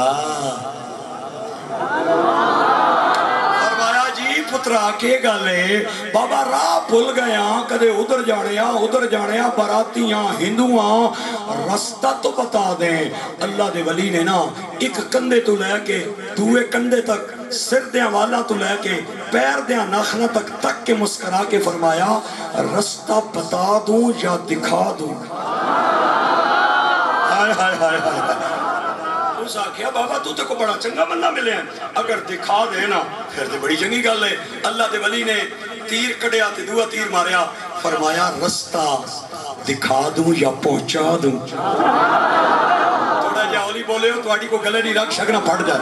پترا کے گالے بابا راہ بھول گیا، کدے ادھر جانیا براتیاں ہندوآں رستہ تو بتا دیں۔ اللہ دے ولی نے نا ایک کندے تو لے کے دوے کندے تک، سر دیاں والا تو لے کے پیر دیاں ناخنہ تک کے مسکرا کے فرمایا رستہ بتا دوں یا دکھا دوں؟ ہائے ہائے ہائے ہائے، اس آکھیا بابا تو تے کو بڑا چنگا بندہ ملے ہیں، اگر دکھا دینا پھر تے بڑی چنگی گل ہے۔ اللہ دے ولی نے تیر کڑیا تے دعا تیر ماریا، فرمایا رستہ دکھا دوں یا پہنچا دوں؟ تھوڑا جا اولی بولے ہو تواڈی کو گلے نہیں رکھ شگنا پھٹ جائے۔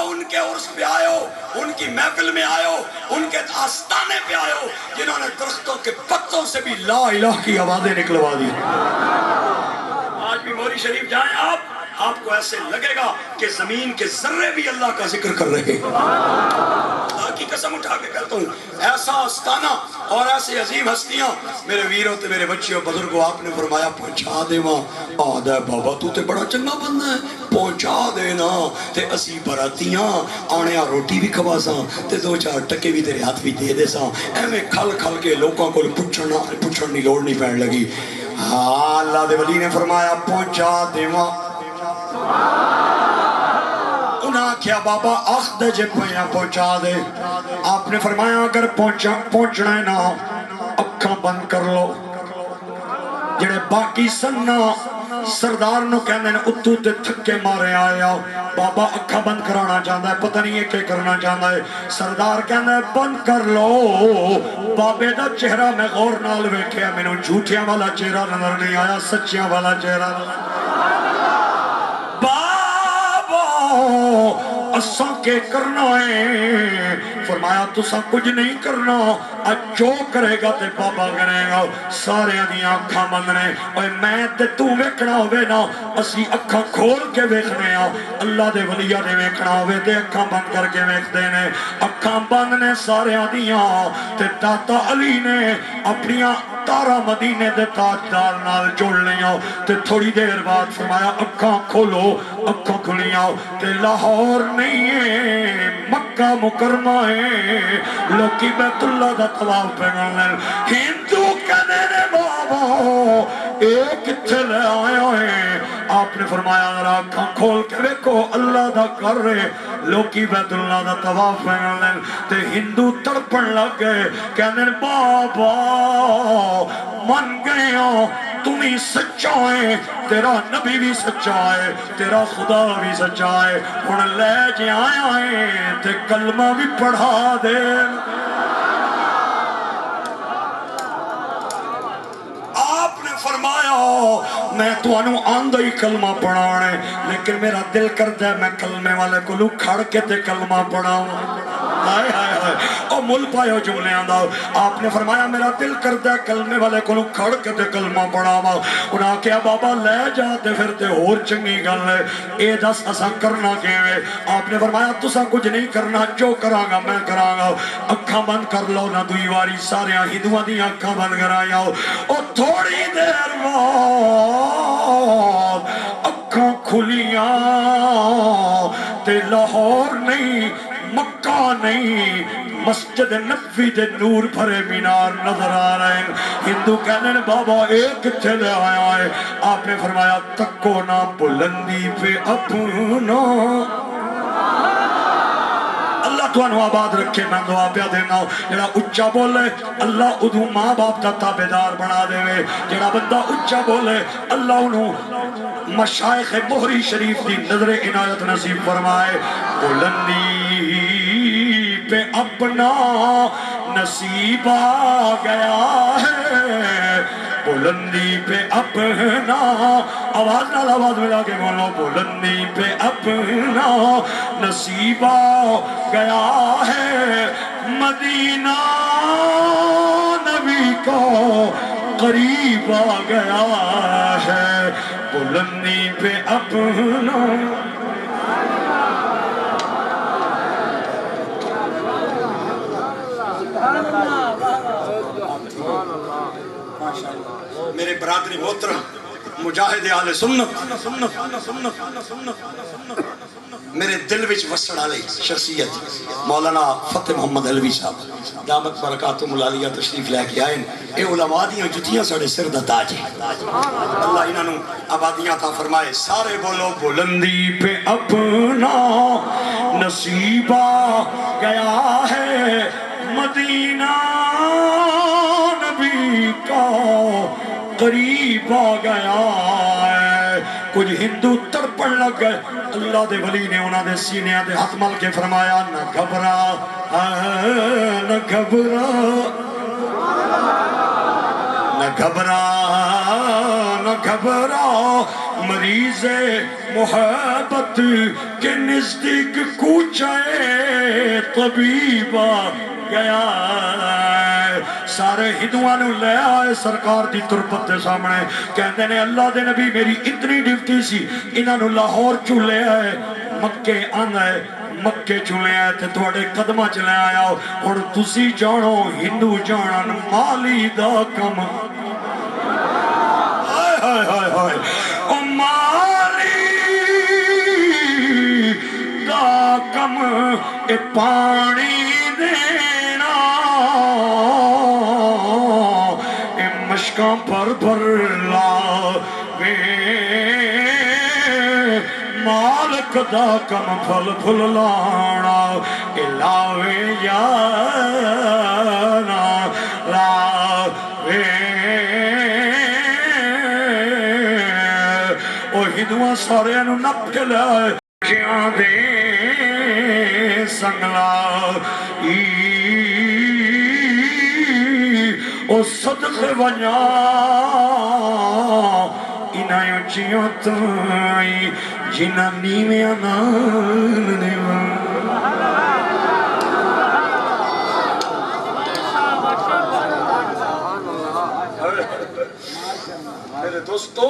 ان کے عرس پہ آئے ہو، ان کی محفل میں آئے ہو، ان کے آستانے پہ آئے ہو جنہوں نے درختوں کے پتوں سے بھی لا الہ کی آوازیں نکلوا دی۔ آج بھی موری شریف جائیں آپ کو ایسے لگے گا کہ زمین کے ذرے بھی اللہ کا ذکر کر رہے ہیں۔ اللہ کی قسم اٹھا کے کہتا ہوں، ایسا آستانہ اور ایسے عظیم ہستیاں میرے ویروں تے میرے بچیوں بزرگوں، آپ نے فرمایا پہنچا دے ماں۔ آدھا بابا تو تے بڑا چنگا بندہ ہے، پہنچا دینا تے اسی براتیاں آنیا روٹی بھی کھوا ساں تے دو چار ٹکے بھی تیرے ہاتھ بھی دے دے ساں، ایویں کھل کھل کے لوگوں کو پچھڑنی لوڑ نہیں پہن لگی۔ ہاں اللہ دے ولی نے فرمایا پہنچا دے ماں۔ انہاں کیا بابا آخ دے جے پہنچا دے۔ آپ نے فرمایا اگر پہنچنا ہے نا اکھاں بند کر لو۔ جڑے باقی سننا سردار نو کہنے نے اتو تے تھکے مارے آیا، بابا اکھا بند کرانا چاہتا ہے، پتہ نہیں ہے کہ کرنا چاہتا ہے۔ سردار کہنے بند کر لو۔ بابے دا چہرہ میں غور نال ویکھیا، میں نو جھوٹیاں والا چہرہ نظر نہیں آیا، سچیاں والا چہرہ نظر۔ بابا اساں کے کرنا ہے؟ فرمایا تساں کچھ نہیں کرنا، اج جو کرے گا تے بابا کرے گا۔ سارے دیاں اکھاں بند نے، اوے میں تے تو ویکھنا ہوے نا اسی اکھاں کھول کے ویکھنے آ، اللہ دے ولیاں نے ویکھنا ہوے تے اکھاں بند کر کے ویکھدے نے۔ اکھاں بند نے سارے دیاں تے داتا علی نے اپنیاں تارا مدینے دے تاجدار نال جوڑ لیاں تے تھوڑی دیر بعد فرمایا اکھاں کھولو، اکھاں کھلیاں تے لاہور نہیں ہے مکہ مکرمہ ہے، لوکی بیت اللہ دا طواف پہ کرنے۔ ہندو کہنے نے بابا ایک کتھے لے آیا ہے؟ آپ نے فرمایا ذرا اکھاں کھول کے دیکھو اللہ دا کر رہے، لوکی بیت اللہ دا طواف پہ کرنے۔ تے ہندو تڑپن لگ گئے، کہنے بابا من گیا تمہیں سچا ہے، تیرا نبی بھی سچا ہے، تیرا خدا بھی سچا ہے، ہن لے جے آیا ہے تے کلمہ بھی پڑھا دے۔ آپ نے فرمایا میں تو انو آندہ ہی کلمہ پڑھانے، لیکن میرا دل کرتا ہے میں کلمے والے کو لو کھڑ کے تے کلمہ پڑھاؤں۔ ہائے ہائے ہائے، او مل پائے جملے آندہ۔ آپ نے فرمایا میرا دل کرتا ہے کلمے والے کو کھڑ کے تے کلمہ پڑھاوا۔ انہاں کیا بابا لے جاتے پھر تے اور چنگی گل ہے، اے دس اسا کرنا کیویں؟ آپ نے فرمایا تسا کچھ نہیں کرنا، جو کراں گا میں کراں گا۔ اکھاں بند کر لو نہ دوئی واری، سارے ہندوؤں دی اکھاں بند کرایا۔ او تھوڑی دیر بعد اکھاں کھلیاں تے لاہور نہیں مکہ نہیں مسجد نبوی دے نور بھرے مینار نظر آ رہے ہیں۔ ہندو کہنے بابا ایک کتھے لے آیا ہے؟ آپ نے فرمایا تکو نہ بلندی پہ اپنا۔ اللہ تو انہوں آباد رکھے، میں دعا پیا دینا جڑا اچھا بولے اللہ ادھوں ماں باپ کا تابدار بنا دے وے، جڑا بندہ اچھا بولے اللہ انہوں مشائخ بحری شریف دی نظر عنایت نصیب فرمائے۔ بلندی پہ اپنا نصیب آ گیا ہے، بلندی پہ اپنا، آواز نال آواز ملا کے بولو، بلندی پہ اپنا نصیب آ گیا ہے، مدینہ نبی کو قریب آ گیا ہے، بلندی پہ اپنا میرے برادری محترم مجاہد اہل سنت میرے دل وچ وسڑ والی شخصیت مولانا فتح محمد علوی صاحب دامت برکاتہم العالیہ تشریف لے کے آئے۔ اے علماء دیاں جتیاں ساڑے سر دا تاج ہے، اللہ انہاں نو آبادیاں عطا فرمائے۔ سارے بولو بلندی پہ اپنا نصیب آ گیا ہے، مدینہ نبی کا قریب آ گیا ہے۔ کچھ ہندو تڑپن لگ گئے، اللہ دے ولی نے انہاں دے سینے دے ہاتھ مل کے فرمایا نہ گھبرا نہ گھبرا نہ گھبرا نہ گھبرا، مریض محبت کے نزدیک کوچے طبیب آ گیا۔ سارے ہندوؤں نے لے آئے سرکار دی تربت دے سامنے، کہتے ہیں اللہ دے نبی میری اتنی ڈیوٹی سی، انہاں نو لاہور چلے آئے، مکے آنا ہے، مکے چلے آئے تے تھوڑے قدمہ چلے آیا اور تسی جانو ہندو جانن مالی دا کم، ہائے ہائے ہائے ہائے، او مالی دا کم اے پانی دینا، اے مشکاں پر لاوے، مالک دا کم پھل پھل لانا، اے لاوے یا نا لاوے۔ او ہندوان سارے انو نپ کے لائے جیاں دے سنگلا او صدق ونیا انہاں اچھیاں تائی جنہ نیویں نان نیویں۔ میرے دوستو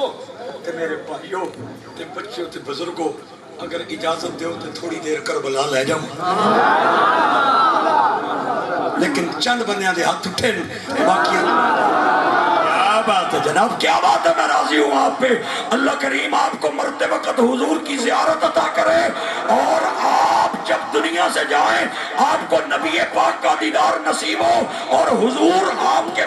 تے میرے بھائیوں تے بچوں تے بزرگوں، اگر اجازت دیو تے تھوڑی دیر کربلا لے جاؤں، لیکن چند بندیاں دے ہاتھ اٹھے باقی کیا بات ہے جناب، کیا بات ہے، میں راضی ہوں آپ پہ۔ اللہ کریم آپ کو مرتے وقت حضور کی زیارت عطا کرے، اور آپ جب دنیا سے جائیں آپ کو نبی پاک کا دیدار نصیب ہو، اور حضور آپ کے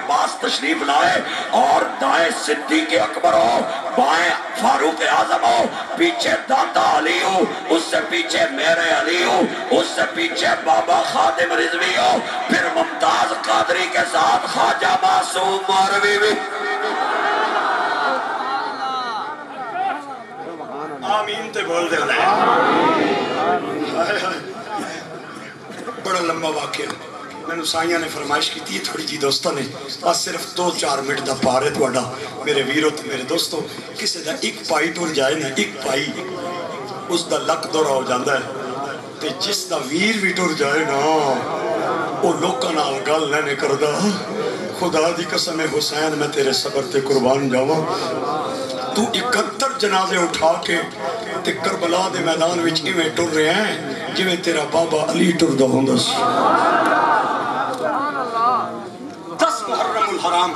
پاس تشریف لائے، اور دائیں صدیق اکبر ہو، بائیں فاروق اعظم ہو، پیچھے داتا علی ہو، اس سے پیچھے میرے علی ہو، اس سے پیچھے بابا خادم رضوی ہو، پھر ممتاز قادری کے ساتھ خواجہ معصوم ماروی بھی۔ آمین تے بول دے بڑا لمبا واقعہ میں نے سائیاں نے فرمائش کی تھی تھوڑی جی دوستوں نے، بس صرف 2-4 منٹ دا پارے تھوڑا میرے ویرو تے میرے دوستو، کسی دا ایک پائی ٹور جائے نا، ایک پائی اس دا لک دورہ ہو جاندہ ہے، تے جس دا ویر بھی ٹور جائے نا وہ لوکاں نال گل نہیں کردہ۔ خدا دی قسم حسین میں تیرے صبر تے قربان جاواں، تو 71 جنازے اٹھا کے تے کربلا دے میدان وچ ایویں ٹر رہے ہیں جویں تیرا بابا علی ٹر دا ہوندا سی۔ 10 محرم الحرام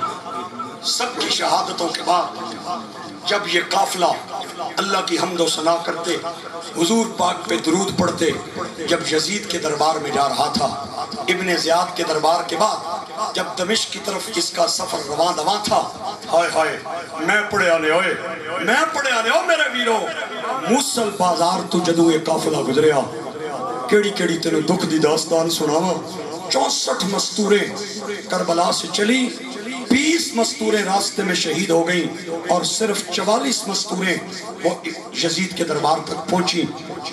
سب کی شہادتوں کے بعد جب یہ قافلہ اللہ کی حمد و ثنا کرتے، حضور پاک پہ درود پڑھتے، جب یزید کے دربار میں جا رہا تھا، ابن زیاد کے دربار کے بعد جب دمشق کی طرف اس کا سفر رواں دواں تھا، ہائے ہائے میں پڑے آنے ہوئے، میں پڑے آنے ہو میرے ویرو، موصل بازار تو جدو یہ قافلہ گزریا، کیڑی کیڑی تینوں دکھ دی داستان سناواں۔ 64 مستوریں کربلا سے چلی، 20 مستوریں راستے میں شہید ہو گئیں، اور صرف 44 مستوریں وہ یزید کے دربار تک پہنچی،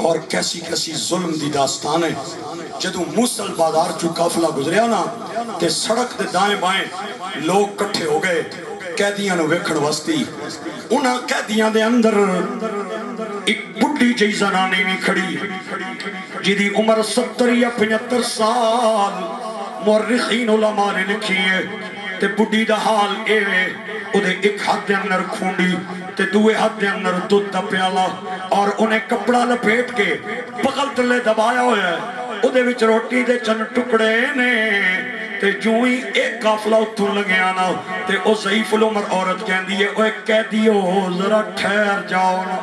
اور کیسی کیسی ظلم دی داستان ہے۔ جدو موصل بازار جو قافلہ گزریا نا، تے سڑک دے دائیں بائیں لوگ کٹھے ہو گئے قیدیاں نو ویکھن واسطے، انہاں قیدیاں دے اندر ایک بڈھی جی زنانی بھی کھڑی جدی عمر 70 یا 75 سال مورخین علماء نے لکھی ہے تے بڑی دا حال اے ادھے ایک ہاتھ دے اندر کھونڈی تے دوے ہاتھ دے اندر دودھ دا پیالہ اور انہیں کپڑا لپیٹ کے بغل تلے دبایا ہویا ہے ادھے وچ روٹی دے چند ٹکڑے نے تے جو ہی ایک قافلہ اتھوں لگے آنا تے او ضعیف العمر عورت کہن دیئے اوے کہہ دیو ذرا ٹھہر جاؤ نا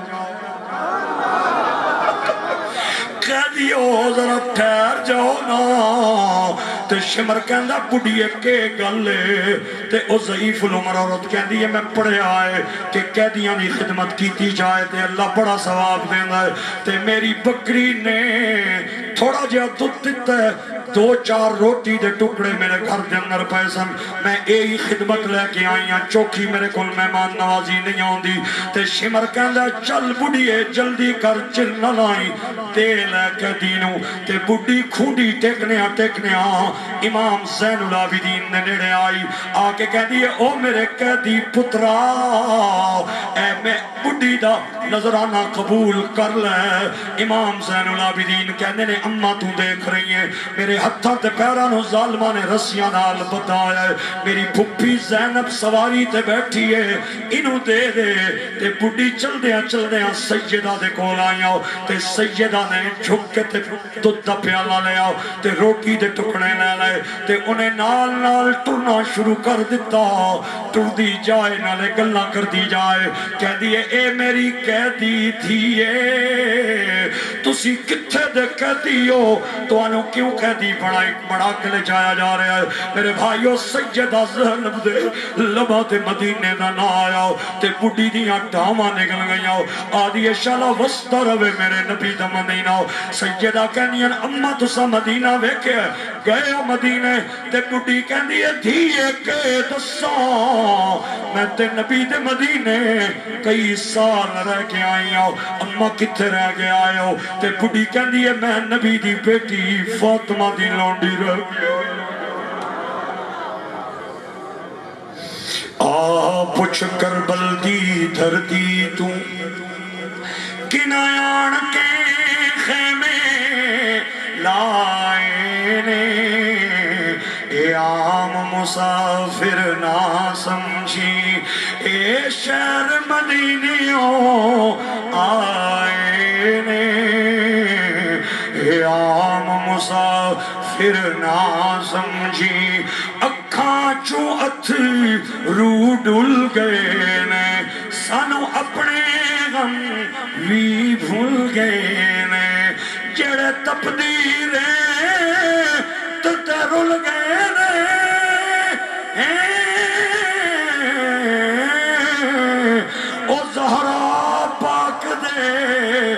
کہہ دیو ذرا ٹھہر جاؤ نا تے شمر کہندہ بڑھئے کے گلے تے او ضعیف العمر عورت کہندی ہے میں پڑھے آئے کہ قیدیاں بھی خدمت کیتی جائے تے اللہ بڑا ثواب دینا ہے تے میری بکری نے تھوڑا جہاں دودھ دیتا ہے 2-4 روٹی دے ٹکڑے میرے گھر دے اندر پیسن میں ایہی خدمت لے کے آئی ہاں چوکی میرے کل مہمان نوازی نہیں آن دی تے شمر کہندہ چل بڑھئے جلدی کر چل نہ لائی تے لے کے دینوں تے بڑھی کھونڈی ٹیکنے امام زین العابدین نے نیڑے آئی آکے کہہ دیئے او میرے قیدی پترا اے میں بڑھی دا نظرانہ قبول کر لے امام زین العابدین کہنے نے اممہ تو دیکھ رہی ہیں میرے ہتھاں تے پیرانو ظالمہ نے رسیاں نال بتایا ہے میری پھپھی زینب سواری تے بیٹھی ہے انہوں دے دے تے بڑھی چل دیاں سیدہ دے کول آئیاں تے سیدہ نے جھک کے تے دودھ دا پیالہ لے آؤ تے روٹی دے ٹکڑے لے لے تے انہیں نال ٹرنا شروع کر دیتا ٹر دی جائے نالے گلہ کر دی جائے کہہ دیئے اے میری قیدی تھیے تسی کتھے دے قیدی ہو تو انہوں کیوں قیدی بڑا کے لے جایا جا رہا ہے میرے بھائیو سیدہ زینب دے لبا تے مدینے دا نہ آیا تے بڑی دیاں ڈاما نگل گئیاں آدھی شالا وسطہ روے میرے نبی دا مدینہ سیدہ کہنیاں اممہ تسا مدینہ ویکے گئے مدینے تے بڑی کہنیاں دھیے کے دساں میں تے نبی دے مدینے کئی سال رہ کے آئی ہوں اممہ کتھے رہ کے آئے ہو تے بڑی کہنیاں میں نبی دی بیٹی فاطمہ دی لونڈی رہ گیا پوچھ کربل دی دھرتی تو کنایان کے خیمے لائے نے اے عام مسافر نہ سمجھی اے شہر مدینیوں آئے نے اے عام مسافر نہ سمجھی اکھاں چوں اتھی رو ڈل گئے نے سانو اپنے غم بھی بھول گئے نے جڑے تپدیرے تے رول گئے نے او زہرا پاک دے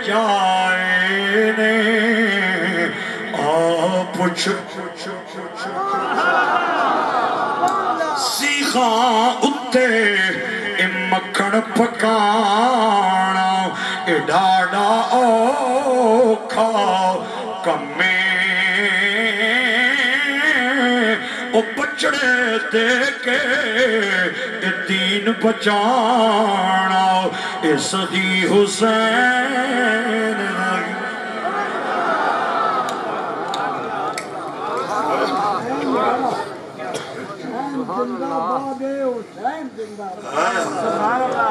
جائے نے پوچھ سیخاں اتے اے مکھن پکانا اے ڈاڈا اوکھا کمے او بچڑے دے کے اے دین بچانا اے صدی حسین زندہ باد حسین زندہ باد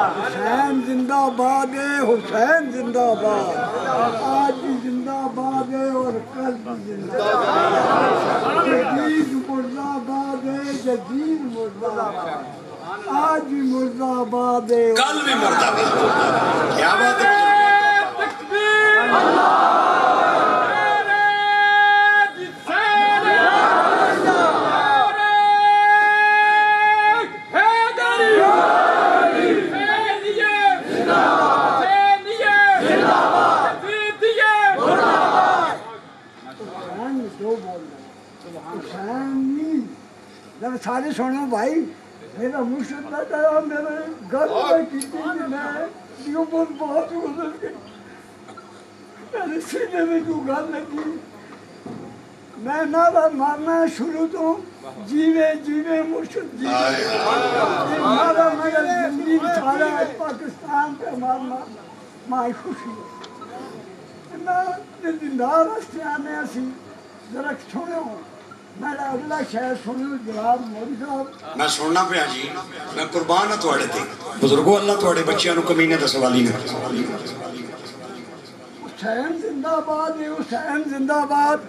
حسین زندہ باد حسین زندہ باد آج بھی زندہ باد اور کل بھی زندہ باد جدید مرزا باد جدید مرزا باد آج بھی مرزا باد کل بھی مرزا باد کیا بات ہے سارے سنو بھائی میرا مرشد نہ کہا میرے گھر میں کیتی کہ میں یہ بہت گزر گئی میرے سینے میں جو گھر لگی میں نعرہ مارنا شروع تو جیوے جیوے مرشد جیوے نعرہ مگر زندگی سارا پاکستان پہ مارنا مائی خوشی اللہ دے دیندار راستے آنے اسی ذرا سنو میرا اگلا شہر سنو جناب مولوی صاحب میں سننا پیا جی میں قربان ہاں تواڈے تے بزرگو اللہ تواڈے بچیاں نو کمینے دا سوال ہی نہ حسین زندہ باد ہے حسین زندہ باد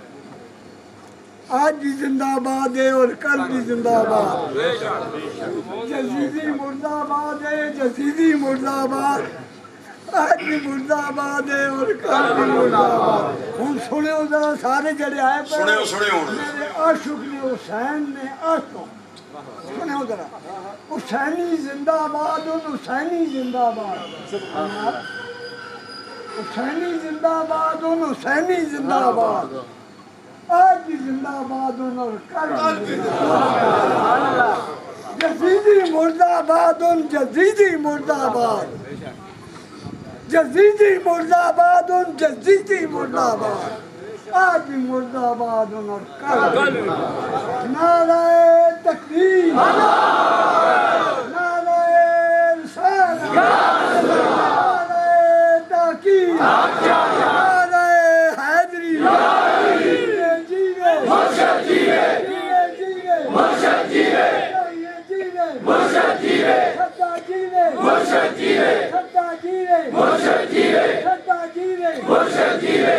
آج بھی زندہ باد ہے اور کل بھی زندہ باد جزیدی مردہ باد ہے جزیدی مردہ باد آج بھی مردہ باد ہے اور کل بھی مردہ باد ہوں سنے ہو ذرا سارے جڑے آئے پر سنے ہو میرے عاشق نے حسین نے عاشق سنے ہو ذرا حسینی زندہ باد حسینی زندہ باد حسینی زندہ باد حسینی زندہ باد آج بھی زندہ باد اور کل بھی زندہ باد جزیدی مردہ باد جزیدی مردہ باد جزیدی مردہ باد جزیدی مردہ باد آج بھی مردہ باد اور کل بھی نعرہ تکبیر نعرہ رسالت نعرہ تحقیق نعرہ حیدری مرشد جیوے مرشد جیوے مرشد جیوے مرشد جیوے مرشد جیوے مرشد جیوے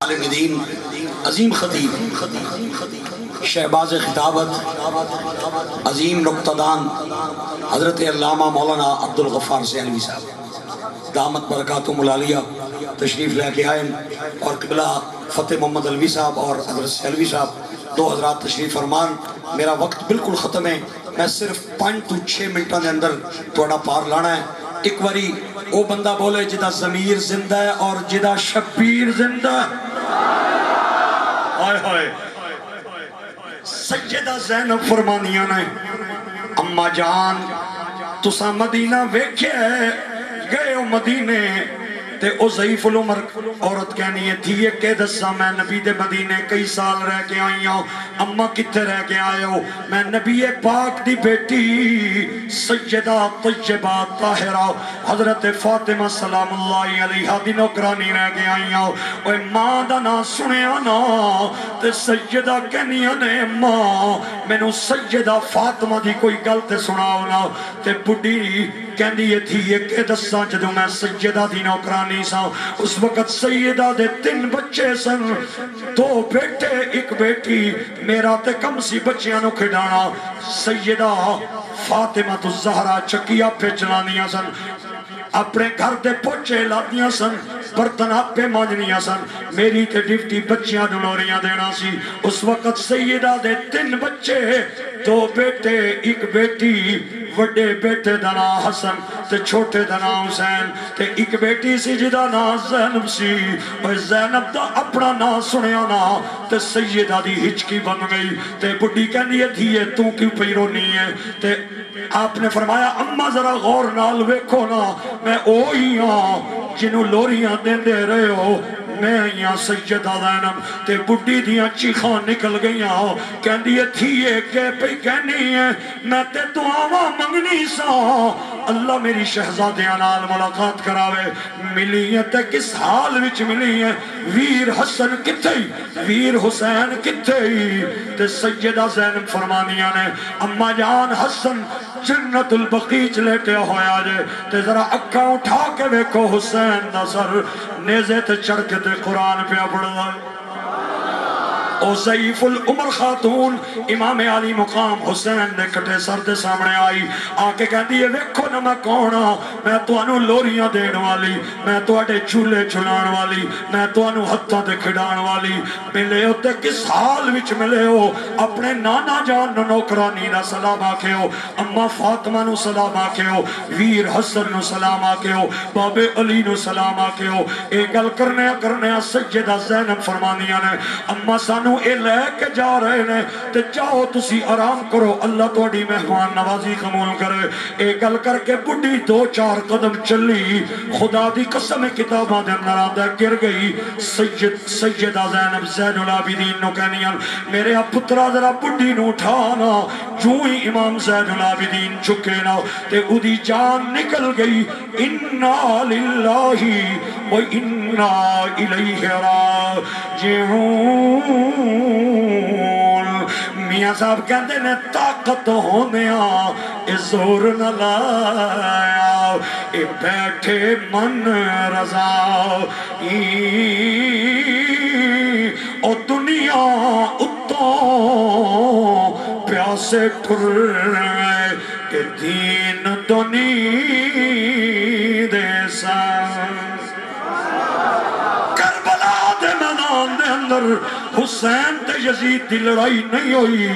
عالم دین عظیم خطیب شہباز خطابت عظیم نقطدان حضرت علامہ مولانا عبدالغفار سیلوی صاحب دامت برکاتہم العالیہ تشریف لے کے آئے اور قبلہ فتح محمد علوی صاحب اور حضرت سیلوی صاحب دو حضرات تشریف فرمان میرا وقت بالکل ختم ہے میں صرف 5 to 6 منٹوں کے اندر تھوڑا پار لانا ہے ایک باری وہ بندہ بولے جدا ضمیر زندہ ہے اور جدا شبیر زندہ ہے آئے ہائے سیدہ زینب فرمانیاں نے اما جان تسا مدینہ ویکھے گئے ہو مدینے تے او ضعیف العمر عورت کہنی ہے تھی کہ دسا میں نبی دے مدینے کئی سال رہ کے آئی ہوں اما کتے رہ کے آئے ہو میں نبی پاک دی بیٹی سیدہ طیبہ طاہرہ حضرت فاطمہ سلام اللہ علیہ دی نوکرانی رہ کے آئی ہوں اوے ماں دا نا سنیا نا تے سیدہ کہنی نے ماں میں نو سیدہ فاطمہ دی کوئی گلتے سناؤ نا تے بڑی کہنی ہے تھی کہ دسا جدو میں سیدہ دی نوکرانی سا اس وقت سیدہ دے 3 بچے سن 2 بیٹے 1 بیٹی میرا تے کم سی بچیاں نو کھڑانا سیدہ فاطمہ تو زہرہ چکیا پہ چلانیاں سن اپنے گھر دے پوچھے لادیاں سن برتن آپ پہ مانجنیاں سن میری تے ڈیوٹی بچیاں دلوریاں دینا سی اس وقت سیدہ دے 3 بچے 2 بیٹے 1 بیٹی وڈے بیٹے دا نا حسن تے چھوٹے دا نا حسین تے 1 بیٹی سی جدا نا زینب سی اور زینب دا اپنا نا سنیا نا تے سیدہ دی ہچکی بن گئی تے بڑی کہنی ہے دھیے تو کیوں پہ رونی ہے تے آپ نے فرمایا اما ذرا غور نال ویکھو نا میں اوہی ہاں جنہوں لوریاں دیں دے رہے ہو میں یہاں سیدہ زینب تے بڑی دیاں چیخاں نکل گئیاں کہندی ہے تھیے کہ پہ کہنی ہے میں تے دعاواں منگنی سا اللہ میری شہزادیاں نال ملاقات کراوے ملی ہے تے کس حال وچ ملی ہے ویر حسن کتے ویر حسین کتے تے سیدہ زینب فرمانیاں نے اما جان حسن جنت البقیع لیٹے ہویا جے تے ذرا اکھا اٹھا کے ویکھو حسین دا سر نیزے تے چڑھ کے تے قرآن پہ پڑھ لائے او ضعیف العمر خاتون امام علی مقام حسین دے کٹے سر دے سامنے آئی آ کے کہندی ہے ویکھو نہ میں کون ہاں میں تانوں لوریاں دین والی میں تواڈے جھولے جھلان والی میں تانوں ہتھاں تے کھڈان والی ملے ہو تے کس حال وچ ملے ہو اپنے نانا جان نو نوکرانی دا سلام آکھیو اما فاطمہ نو سلام آکھیو ویر حسن نو سلام آکھیو بابے علی نو سلام آکھیو اے گل کرنے سیدہ زینب فرمانیاں نے اما سانو اے لے کے جا رہے نے تے جاؤ تسی آرام کرو اللہ تواڈی مہمان نوازی قبول کرے اے گل کر کے بڈھی دو چار قدم چلی خدا دی قسم کتاباں دے اندر آندا گر گئی سیدہ زینب زین العابدین نو کہنیاں میرے پترا ذرا بڈھی نو اٹھانا جو ہی امام زین العابدین چکے نا تے اودی جان نکل گئی انا للہ و انا الیہ راجعون میاں صاحب کہندے نے طاقت ہوندیاں اے زور نہ لایا اے بیٹھے من رضا او دنیا اتوں پیاسے ٹر کہ دین دنی دے سان کربلا دے میدان دے اندر حسین تے یزید دی لڑائی نہیں ہوئی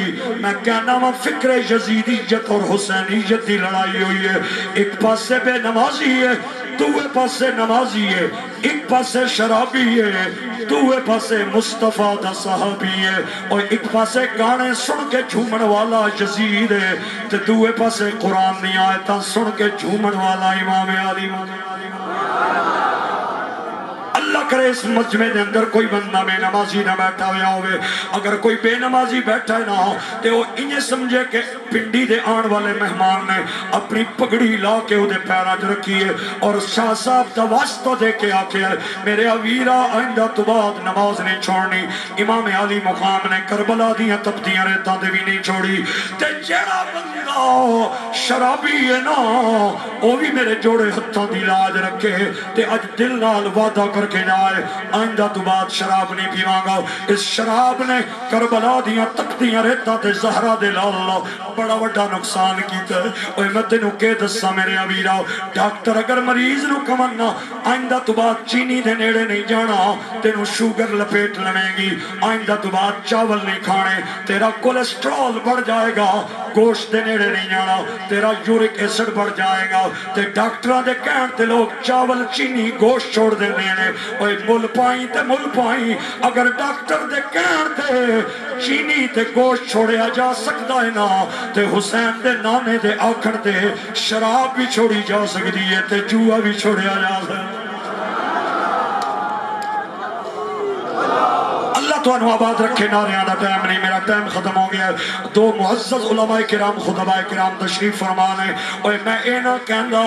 میں کہنا ہوں فکر یزیدیت اور حسینیت دی لڑائی ہوئی ہے ایک پاسے بے نمازی ہے دوے پاسے نمازی ہے ایک پاسے شرابی ہے دوے پاسے مصطفیٰ دا صحابی ہے اور ایک پاسے گانے سن کے جھومن والا یزید ہے تے دوے پاسے قرآن نہیں آیتاں سن کے جھومن والا امام علی اللہ کرے اس مجمع دے اندر کوئی بندہ بے نمازی نہ بیٹھا ہویا ہوئے اگر کوئی بے نمازی بیٹھا ہے نہ ہو تے وہ انہیں سمجھے کہ پنڈی دے آن والے مہمان نے اپنی پگڑی لا کے وہ دے پیراج رکھی ہے اور شاہ صاحب دا واسطہ دے کے آکے ہے میرے اویرہ آئندہ تو بعد نماز نہیں چھوڑنی امام علی مقام نے کربلا دیاں تپتیاں رہتا دے بھی نہیں چھوڑی تے جیڑا بندہ شرابی ہے نا وہ بھی میرے جوڑے ہتھاں دی لاج رکھے تے اج دل نال وعدہ کر کے جائے آئندہ تو بعد شراب نہیں پیواں گا اس شراب نے کربلا دیاں تپتیاں رہتا تے زہرہ دے لاللہ بڑا وڈا نقصان کیتا ہے اوہ میں تینوں کے دسا میرے ابیرہ ڈاکٹر اگر مریض نو کمنا آئندہ تو بعد چینی دے نیڑے نہیں جانا تینوں شوگر لپیٹ لمیں گی آئندہ تو بعد چاول نہیں کھانے تیرا کولیسٹرول بڑھ جائے گا گوشت دے نیڑے نہیں جانا تیرا یورک ایسڈ بڑھ جائے گا تے ڈاکٹرہ دے کہن تے لوگ چاول چینی گوشت چھوڑ دے دینے اوہ مل پائیں تے مل پائیں اگر ڈاکٹر دے کہن تے چینی تے گوشت چھوڑیا جا سکتا ہے نا تے حسین دے نانے دے آکھڑ تے شراب بھی چھوڑی جا سکتی ہے تے جوہ بھی چھوڑیا جا سکتا ہے تو انہوں آباد رکھے نارے آدھا ٹائم نہیں میرا ٹائم ختم ہو گیا دو معزز علماء کرام خطباء کرام تشریف فرمانے اوہ میں اینا کہندا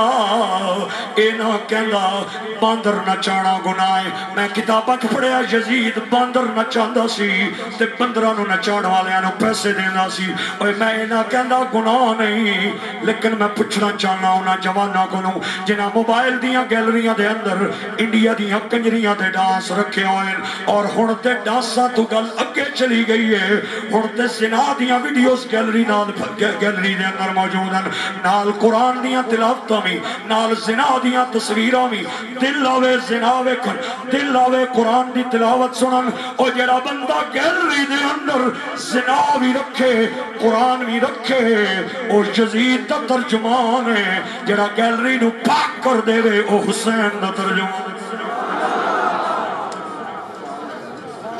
باندر نہ چانا گناہ میں کتابت پڑھیا یزید باندر نہ چاندہ سی تے بندرانو نہ چاڑ والے آنو پیسے دینا سی اوہ میں اینا کہندا گناہ نہیں لیکن میں پچھنا چاہنا ہونا جوانا کنوں جنہ موبائل دیاں گیلریاں دے اندر انڈیا دیاں کنجریاں دے ڈانس رکھے ہوئے اور ہونتے ڈانسا تو گل اگے چلی گئی ہے ہونتے زنا دیاں ویڈیوز گیلری دے اندر موجود ہیں نال قرآن دیاں تلاوتاں میں نال زنا دیاں تصویروں میں دل آوے زنا ویکھن دل آوے قرآن دی تلاوت سنن اور جڑا بندہ گیلری دے اندر زنا بھی رکھے قرآن بھی رکھے اور یزید دا ترجمان ہے جڑا گیلری نو پاک کر دے وے او حسین دا ترجمان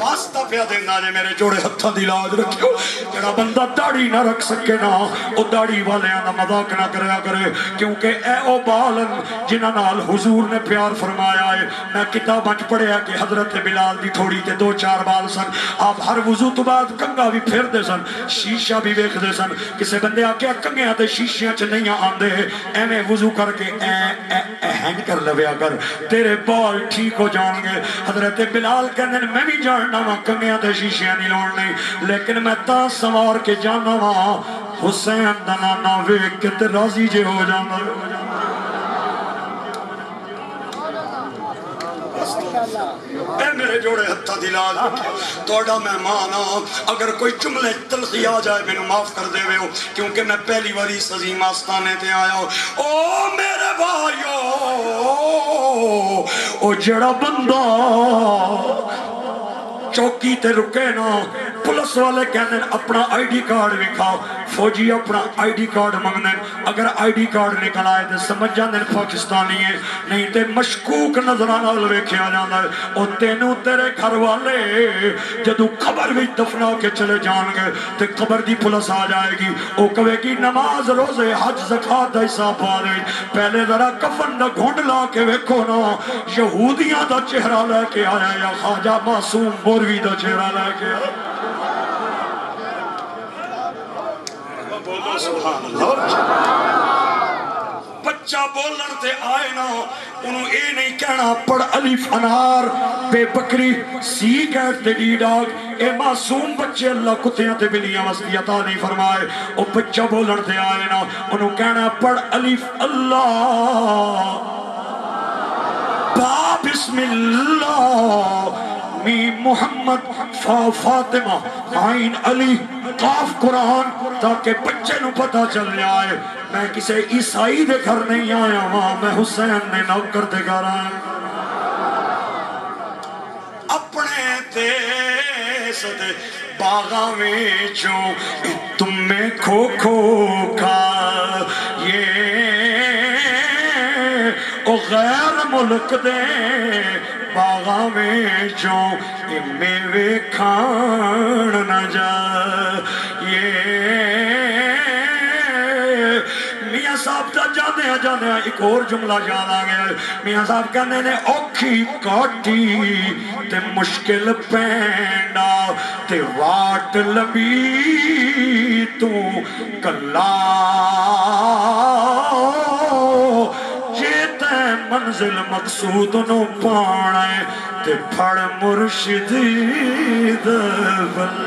واسطہ پیا دینا جے میرے جوڑے ہتھاں دی لاج رکھو جڑا بندہ داڑھی نہ رکھ سکے نا او داڑھی والے آنا مذاق نہ کریا کرے کیونکہ اے او بالن جنہ نال حضور نے پیار فرمایا ہے میں کتاباں پڑھیا کہ حضرت بلال دی تھوڑی تے دو چار بال سن آپ ہر وضو تو بعد کنگا بھی پھیر دے سن شیشہ بھی ویکھ دے سن کسے بندے آکے کنگیاں تے شیشیاں چ نہیں آندے ایویں وضو کر کے ہینگ کر لویا کر تیرے بال ٹھیک ہو جان گے حضرت بلال کہنے میں بھی جاننا وا کنگیاں تے شیشیاں نہیں لوڑنی لیکن میں تا سوار کے جانا وا حسین دا نانا ویکھ کے تے راضی جے ہو جانا اے میرے جوڑے ہتھا دی لاز توڑا مہمان اگر کوئی جملے تلخی آ جائے میں معاف کر دے ہو کیونکہ میں پہلی باری سزیم آستانے تے آیا ہوں او میرے بھائیو او جڑا بندہ چوکی تے رکے نا پولیس والے کہنے اپنا آئی ڈی کارڈ وکھاؤ فوجی اپنا آئی ڈی کارڈ مانگنے اگر آئی ڈی کارڈ نکل آئے تو سمجھ جاندے پاکستانی ہے نہیں تے مشکوک نظرانہ لویکھیا جاندہ ہے او تینوں تیرے گھر والے جدو قبر بھی دفنا کے چلے جان گے تے قبر دی پولیس آ جائے گی او کہے گی نماز روزے حج زکاة دا حساب پا دے پہلے ذرا کفن دا گھونڈ لا کے ویکھو نا یہودیاں دا چہرہ لے کے آیا یا خواجہ معصوم بوروی دا چہرہ لے کے آیا سبحان اللہ بچہ بولن تے آئے نا انہوں اے نہیں کہنا پڑھ الف انار بے بکری سی کہت تے ڈی ڈاگ اے معصوم بچے اللہ کتیاں تے بلیاں وستی عطا نہیں فرمائے او بچہ بولن تے آئے نا انہوں کہنا پڑھ الف اللہ با بسم اللہ می محمد فا فاطمہ عین علی قاف قرآن تاکہ بچے نو پتہ چل جائے میں کسے عیسائی دے گھر نہیں آیا ہاں میں حسین نے نوکر دے گھر آیا اپنے دیس دے باغاں میں جو تم میں کھو کھو کھا یہ او غیر ملک دے باغاں میں جو میوے کھان نہ جا یہ میاں صاحب تا جانے ہیں ایک اور جملہ جانا گیا میاں صاحب کہنے نے اوکھی کاٹی تے مشکل پینڈا تے واٹ لبی تو کلا منزل مقصود نو پانے تے پھڑ مرشدی دبل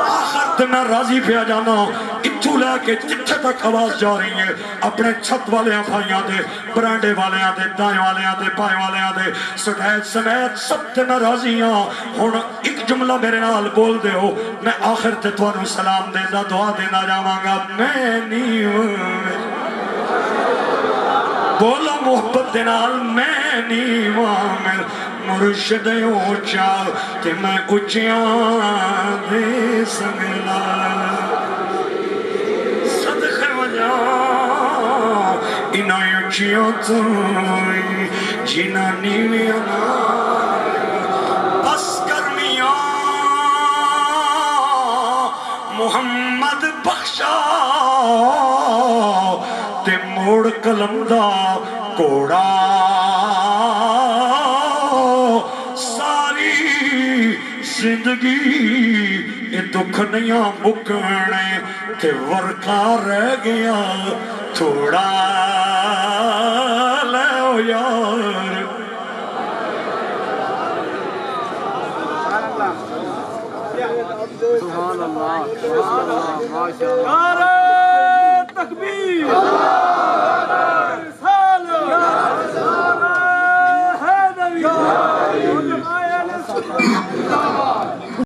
آخر تے میں راضی پہ جانا اتھو لے کے جتھے تک آواز جا رہی ہے اپنے چھت والے بھائیاں دے برانڈے والے دے دائیں والے دے پائیں والے دے سٹھیت سمیت سب تے میں راضی ہاں ہن ایک جملہ میرے نال بول دے ہو میں آخر تے توانو سلام دینا دعا دینا جاواں گا میں نہیں ہوں بولا محبت دنال میں نہیں وامل مرشد اونچا تے میں اچیاں دے سنگلا صدقے وجہ انہیں اچیاں توئی جنہ نیویاں بس کرمیاں محمد بخشا تے موڑ قلم دا کوڑا ساری زندگی یہ دکھ نہیں مکنے تے ورقہ رہ گیا تھوڑا لے یار سبحان اللہ سبحان اللہ ماشاءاللہ